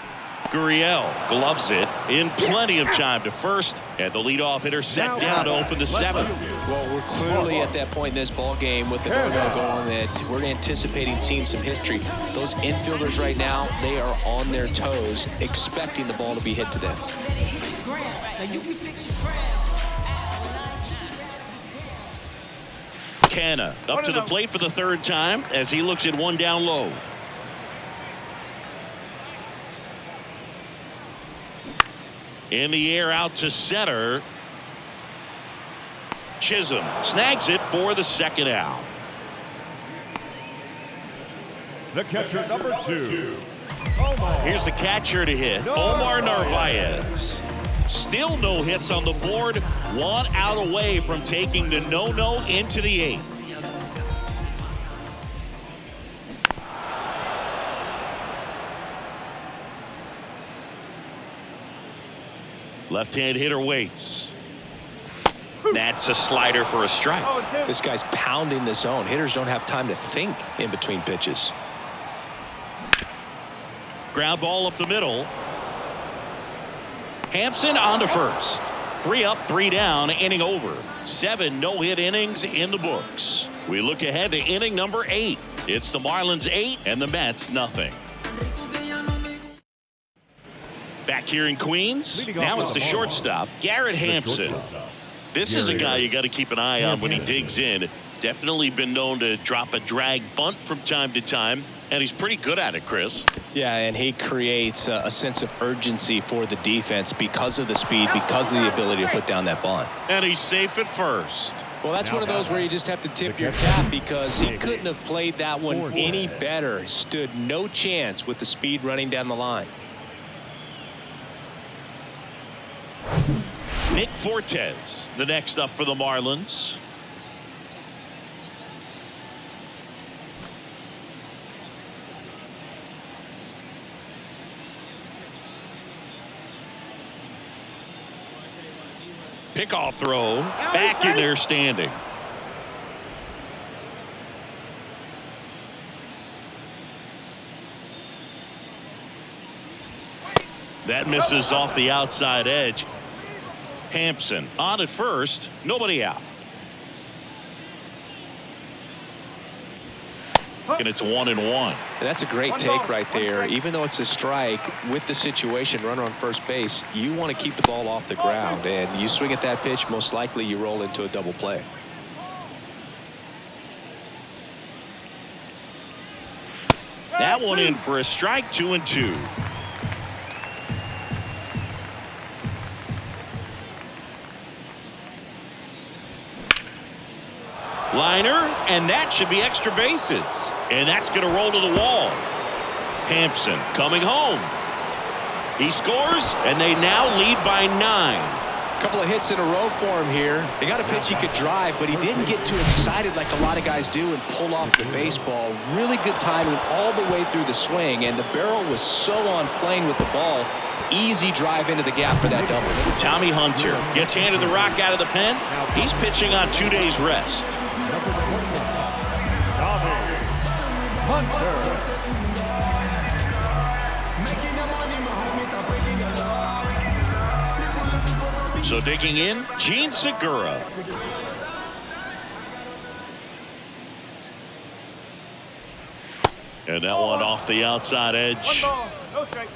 Gurriel gloves it in plenty of time to first, and the leadoff hitter set down to open the 7th. Well, we're clearly at that point in this ball game with the no-no going that we're anticipating seeing some history. Those infielders right now, they are on their toes, expecting the ball to be hit to them. Canna up to the plate for the 3rd time as he looks at 1 down low. In the air out to center. Chisholm snags it for the 2nd out. The catcher, number 2. Here's the catcher to hit, Omar Narvaez. Still no hits on the board. 1 out away from taking the no-no into the 8th. Left-hand hitter waits. That's a slider for a strike. This guy's pounding the zone. Hitters don't have time to think in between pitches. Ground ball up the middle. Hampson on to first. 3 up, 3 down, inning over. 7 no-hit innings in the books. We look ahead to inning number 8. It's the Marlins 8 and the Mets nothing. Back here in Queens, now it's the shortstop, Garrett Hampson. This is a guy you got to keep an eye on when he digs in. Definitely been known to drop a drag bunt from time to time, and he's pretty good at it, Chris. Yeah, and he creates a sense of urgency for the defense because of the speed, because of the ability to put down that bunt. And he's safe at first. Well, that's one of those where you just have to tip your cap because he couldn't have played that one any better. Stood no chance with the speed running down the line. Nick Fortes, the next up for the Marlins. Pickoff throw, back in there standing. That misses off the outside edge. Hampson on at first, nobody out. And it's 1-1. And that's a great take right there. Even though it's a strike, with the situation, runner on first base, you want to keep the ball off the ground. And you swing at that pitch, most likely you roll into a double play. That one in for a strike, 2-2. Liner, and that should be extra bases. And that's going to roll to the wall. Hampson coming home. He scores, and they now lead by 9. A couple of hits in a row for him here. They got a pitch he could drive, but he didn't get too excited like a lot of guys do and pull off the baseball. Really good timing all the way through the swing, and the barrel was so on plane with the ball. Easy drive into the gap for that double. Tommy Hunter gets handed the rock out of the pen. He's pitching on 2 days rest. So digging in, Gene Segura. And that one off the outside edge. 1 ball, no strike.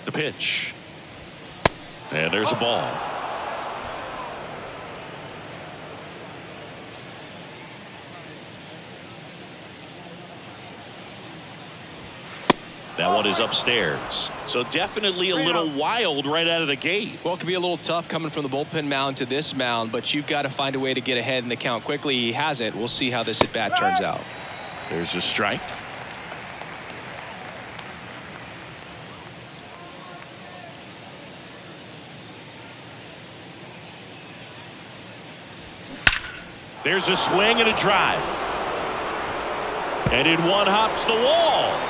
The pitch. And there's a ball. That one is upstairs. So definitely a little wild right out of the gate. Well, it can be a little tough coming from the bullpen mound to this mound, but you've got to find a way to get ahead in the count quickly. He hasn't. We'll see how this at bat turns out. There's a strike. There's a swing and a drive. And in one hops the wall.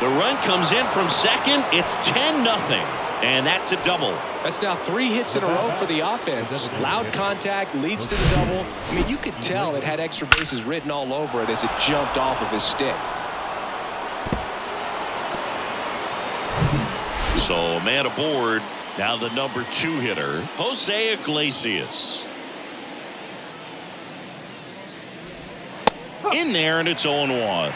The run comes in from second. It's 10-0. And that's a double. That's now 3 hits in a row for the offense. Loud contact leads to the double. I mean, you could tell it had extra bases written all over it as it jumped off of his stick. So man aboard. Now the number 2 hitter, Jose Iglesias. In there, and it's 0-1.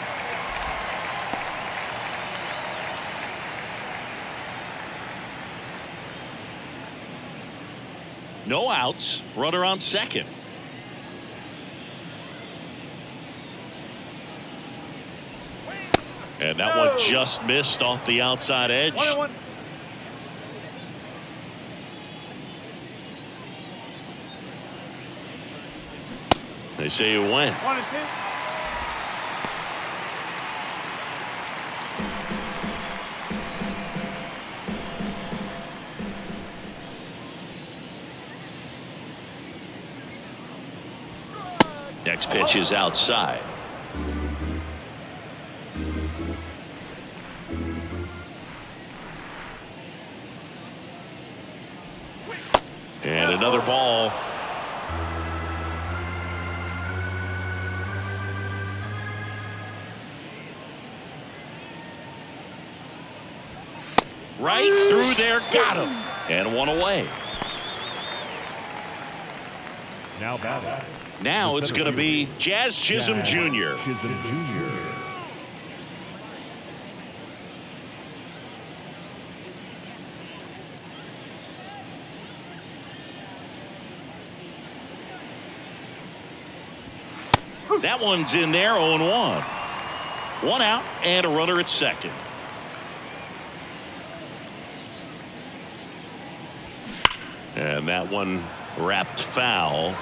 No outs. Runner on second. And that one just missed off the outside edge. 1-1. They say it went. 1-2. Next pitch is outside. And another ball. Right through there, got him. And one away. Now batting. Now it's going to be Jazz Chisholm Jr. Chisholm Jr. That one's in there, 0-1. 1 out and a runner at second. And that one wrapped foul.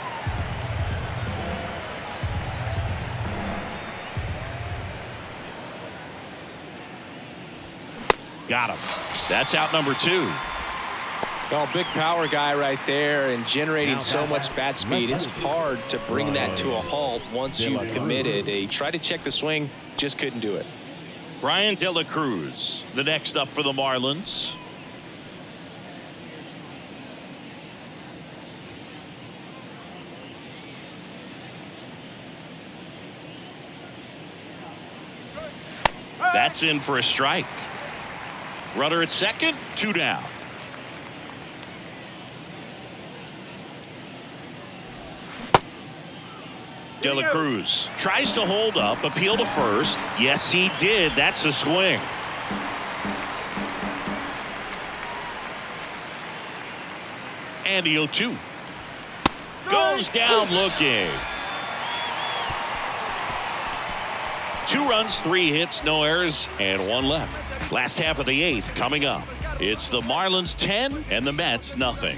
Got him. That's out number 2. Well, big power guy right there and generating so much bat speed. It's hard to bring that to a halt once you've committed. He tried to check the swing, just couldn't do it. Brian De La Cruz, the next up for the Marlins. That's in for a strike. Runner at second, 2 down. De La Cruz tries to hold up, appeal to first. Yes, he did. That's a swing. And the 0-2. Goes down looking. 2 runs, 3 hits, no errors, and 1 left. Last half of the 8th coming up. It's the Marlins 10 and the Mets nothing.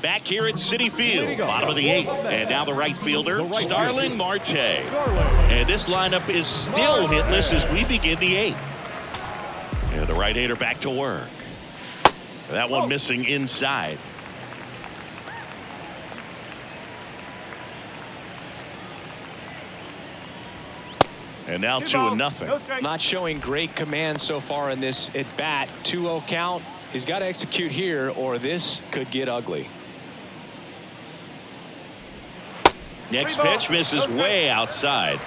Back here at Citi Field, bottom of the 8th, and now the right fielder, Starling Marte. And this lineup is still hitless as we begin the 8th. And the right-hander back to work. That one missing inside. And now 2-0. Not showing great command so far in this at bat. 2-0 count. He's got to execute here or this could get ugly. Next pitch misses way outside.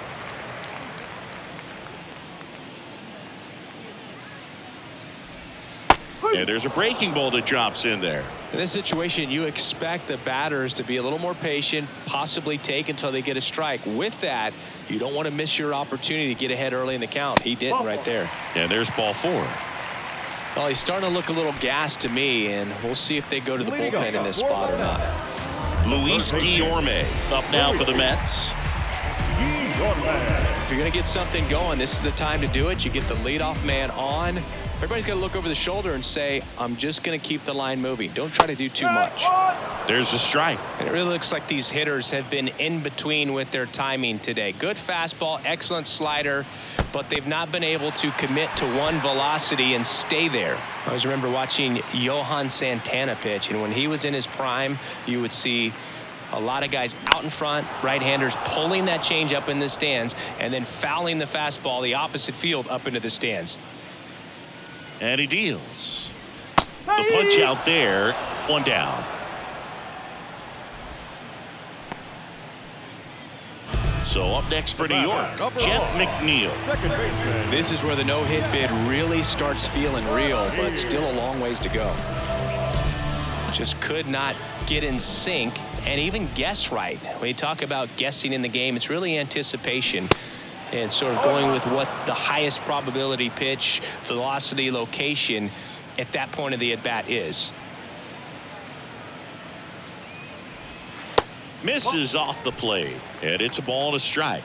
And there's a breaking ball that drops in there. In this situation, you expect the batters to be a little more patient, possibly take until they get a strike. With that, you don't want to miss your opportunity to get ahead early in the count. He didn't right there. And there's ball 4. Well, he's starting to look a little gassed to me, and we'll see if they go to the bullpen in this spot or not. Luis Guillorme up now for the Mets. If you're going to get something going, this is the time to do it. You get the leadoff man on. Everybody's got to look over the shoulder and say, I'm just going to keep the line moving. Don't try to do too much. There's a strike. And it really looks like these hitters have been in between with their timing today. Good fastball, excellent slider, but they've not been able to commit to one velocity and stay there. I always remember watching Johan Santana pitch, and when he was in his prime, you would see a lot of guys out in front, right-handers pulling that change up in the stands and then fouling the fastball the opposite field up into the stands. And he deals. The punch out there, 1 down. So up next for New York, Jeff McNeil. This is where the no-hit bid really starts feeling real, but still a long ways to go. Just could not get in sync and even guess right. When you talk about guessing in the game, it's really anticipation and sort of going with what the highest probability pitch, velocity, location at that point of the at-bat is. Misses off the plate, and it's a ball and a strike.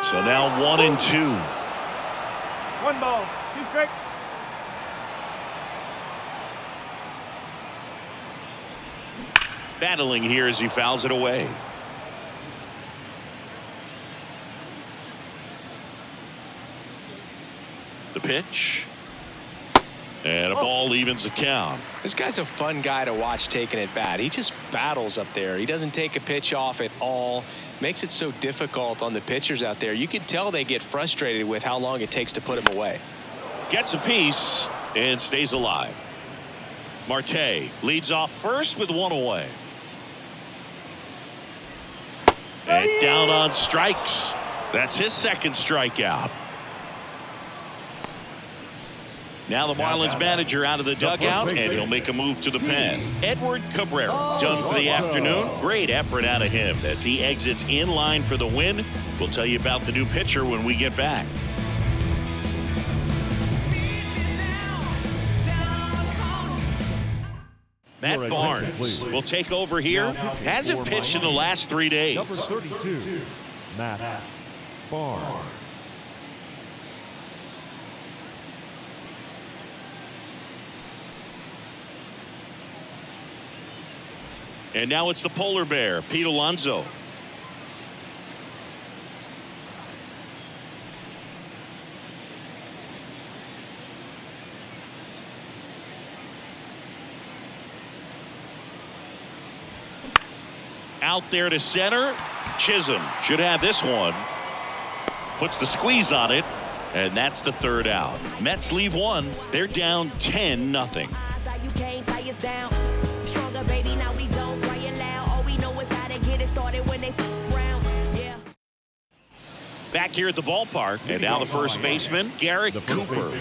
So now 1-2. 1 ball, 2 strikes. Battling here as he fouls it away. The pitch. And a ball evens the count. This guy's a fun guy to watch taking at bat. He just battles up there. He doesn't take a pitch off at all. Makes it so difficult on the pitchers out there. You can tell they get frustrated with how long it takes to put him away. Gets a piece and stays alive. Marte leads off first with 1 away. And down on strikes. That's his second strikeout. Now the Marlins manager out of the dugout, and he'll make a move to the pen. Edward Cabrera done for the afternoon. Great effort out of him as he exits in line for the win. We'll tell you about the new pitcher when we get back. Matt Barnes will take over here. Hasn't pitched in the last 3 days. Number 32, Matt Barnes. And now it's the polar bear, Pete Alonso. Out there to center. Chisholm should have this one. Puts the squeeze on it, and that's the 3rd out. Mets leave 1. They're down 10-0. Back here at the ballpark, and now the first baseman, Garrett Cooper.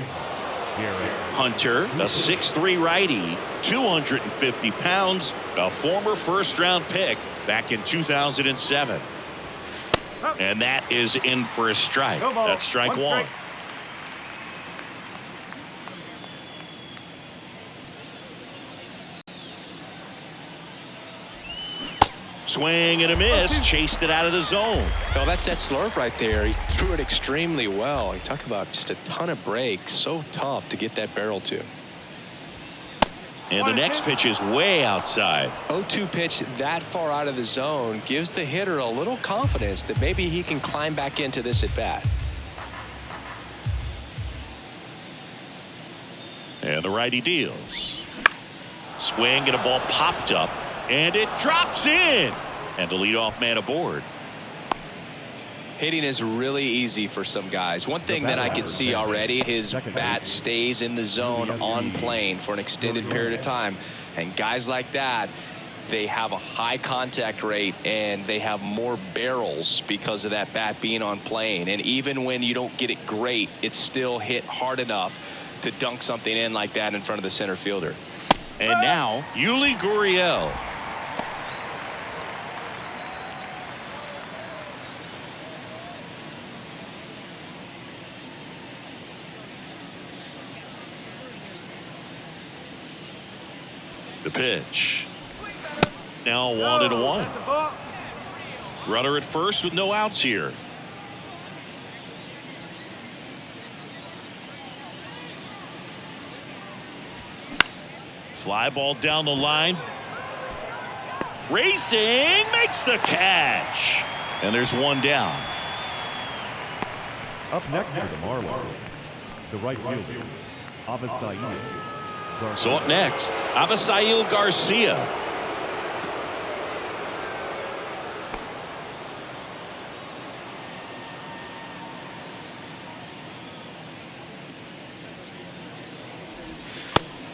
Hunter, a 6'3" righty, 250 pounds, a former first-round pick back in 2007. And that is in for a strike. That's strike 1. Swing and a miss, chased it out of the zone. Well, that's that slurve right there. He threw it extremely well. You talk about just a ton of breaks. So tough to get that barrel to. And the next pitch is way outside. 0-2 pitch that far out of the zone gives the hitter a little confidence that maybe he can climb back into this at bat. And the righty deals. Swing and a ball popped up. And it drops in. And the leadoff man aboard. Hitting is really easy for some guys. One thing that I can see already, his bat stays in the zone on plane for an extended period of time. And guys like that, they have a high contact rate and they have more barrels because of that bat being on plane. And even when you don't get it great, it's still hit hard enough to dunk something in like that in front of the center fielder. And now, Yuli Gurriel. The pitch. Now 1-1. Runner at first with no outs here. Fly ball down the line. Racing, makes the catch. And there's one down. Up next for the Marlins, the right fielder, Avisail. So up next, Avisail Garcia.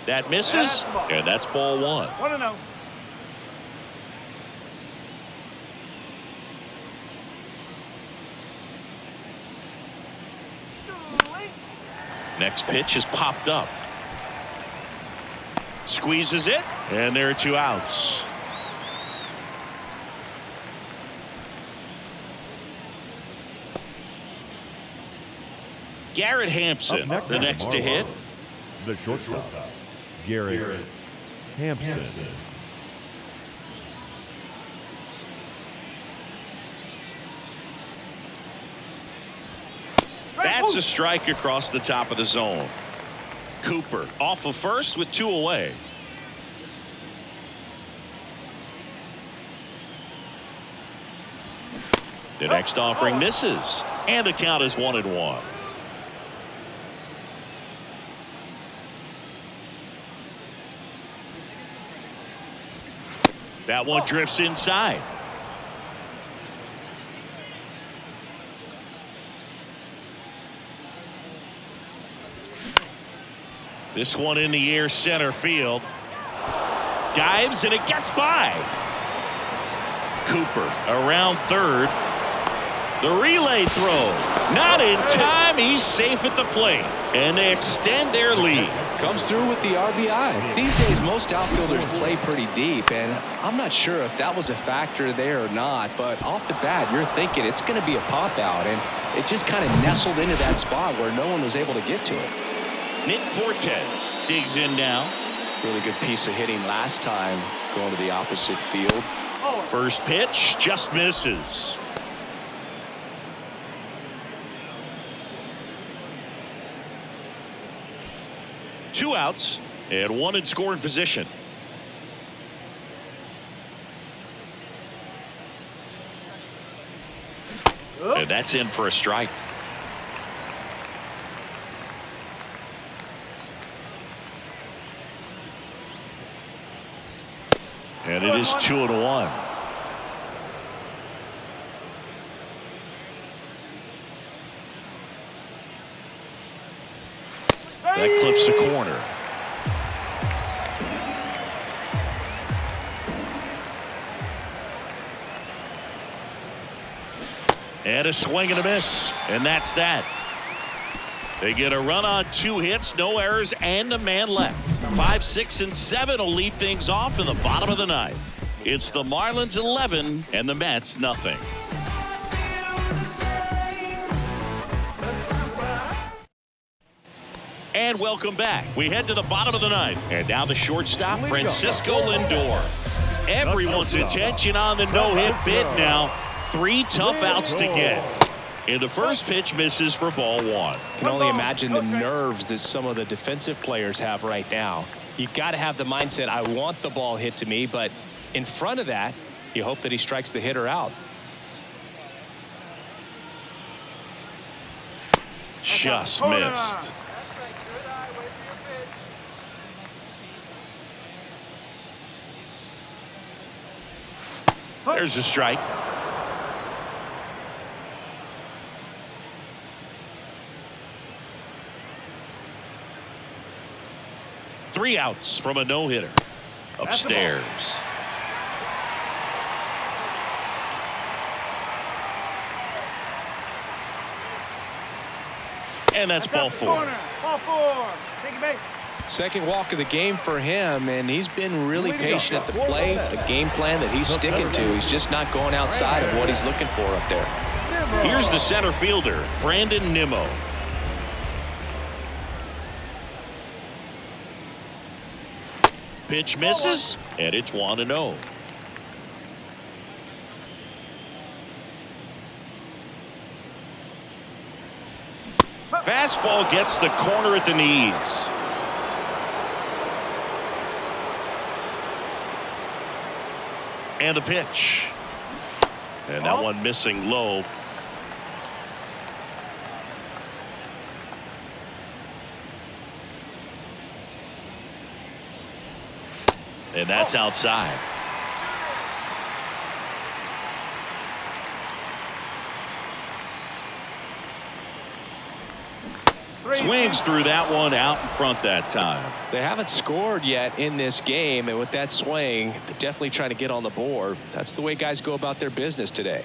That misses, and that's ball one. 1-0. Next pitch is popped up. Squeezes it, and there are two outs. Garrett Hampson, the next to hit. The shortstop, Garrett Hampson. That's a strike across the top of the zone. Cooper off of first with two away. The next offering misses, and the count is 1-1. That one drifts inside. This one in the air, center field. Dives, and it gets by. Cooper around third. The relay throw. Not in time. He's safe at the plate. And they extend their lead. Comes through with the RBI. These days, most outfielders play pretty deep, and I'm not sure if that was a factor there or not, but off the bat, you're thinking it's going to be a pop-out, and it just kind of nestled into that spot where no one was able to get to it. Nick Fortes digs in now. Really good piece of hitting last time going to the opposite field. First pitch just misses. Two outs and one in scoring position. And that's in for a strike. And it is 2-1. That clips the corner. And a swing and a miss. And that's that. They get a run on 2 hits, no errors, and a man left. 5, 6, and 7 will lead things off in the bottom of the 9th. It's the Marlins 11 and the Mets nothing. And welcome back. We head to the bottom of the 9th. And now the shortstop, Francisco Lindor. Everyone's attention on the no-hit bid now. 3 tough outs to get. And the first pitch misses for ball 1. I can only imagine the nerves that some of the defensive players have right now. You've got to have the mindset, I want the ball hit to me, but in front of that, you hope that he strikes the hitter out. Just missed. There's a strike. Three outs from a no-hitter. Upstairs. And that's ball 4. Ball 4. Take it base. Second walk of the game for him, and he's been really patient at the plate. The game plan that he's sticking to, he's just not going outside of what he's looking for up there. Here's the center fielder, Brandon Nimmo. Pitch misses, and it's 1-0. Fastball gets the corner at the knees. And the pitch. And that one missing low. And that's outside. Swings through that one out in front that time. They haven't scored yet in this game, and with that swing, they're definitely trying to get on the board. That's the way guys go about their business today.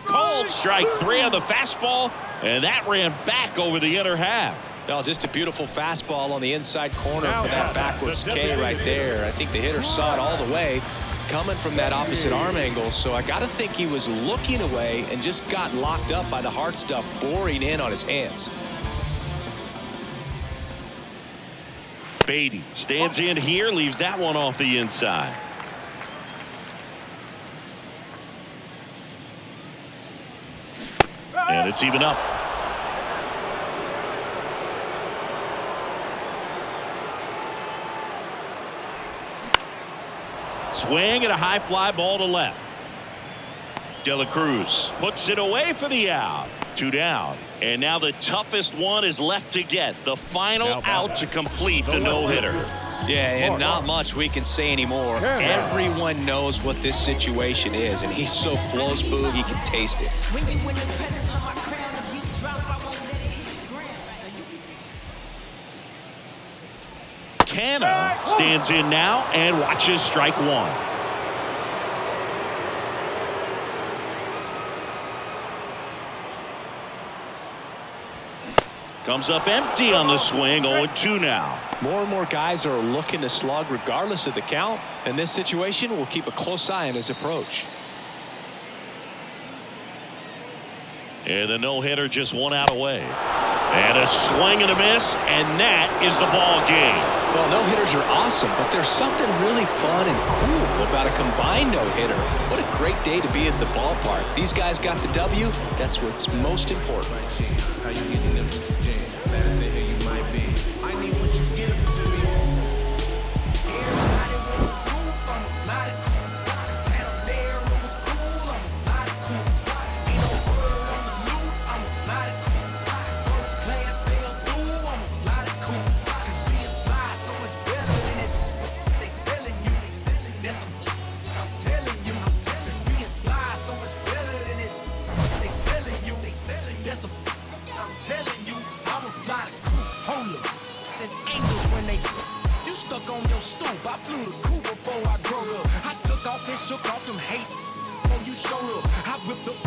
Cold strike 3 on the fastball, and that ran back over the inner half. Well, just a beautiful fastball on the inside corner for that backwards K right there. I think the hitter saw it all the way coming from that opposite arm angle, so I got to think he was looking away and just got locked up by the hard stuff boring in on his hands. Beatty stands in here, leaves that one off the inside. And it's even up. Swing and a high fly ball to left. De La Cruz puts it away for the out. 2 down. And now the toughest one is left to get. The final out to complete the no-hitter. Yeah, and not much we can say anymore. Everyone knows what this situation is, and he's so close, Boo, he can taste it. Canna stands in now and watches strike 1. Comes up empty on the swing. 0-2 now. More and more guys are looking to slug regardless of the count. In this situation, we'll keep a close eye on his approach. And the no-hitter just 1 out away. And a swing and a miss, and that is the ball game. Well, no-hitters are awesome, but there's something really fun and cool about a combined no-hitter. What a great day to be at the ballpark. These guys got the W. That's what's most important. How you getting them? Better say who you might be. I need what you give to me. Everybody want to move from a fly to cool. Panamera was cool, I'm a fly to cool. Ain't no word on the loot, I'm a fly to cool. First class fell through, I'm a fly to cool. Cause being fly so much better than it. They selling you, that's I'm telling you. Cause being fly so much better than it. They selling you, that's I'm telling you, I'm a fly to cool. Hold up, and angels when they you stuck on your stoop. I flew the coop before I grew up. I took off and shook off them hate. Oh, you showed up. I whipped up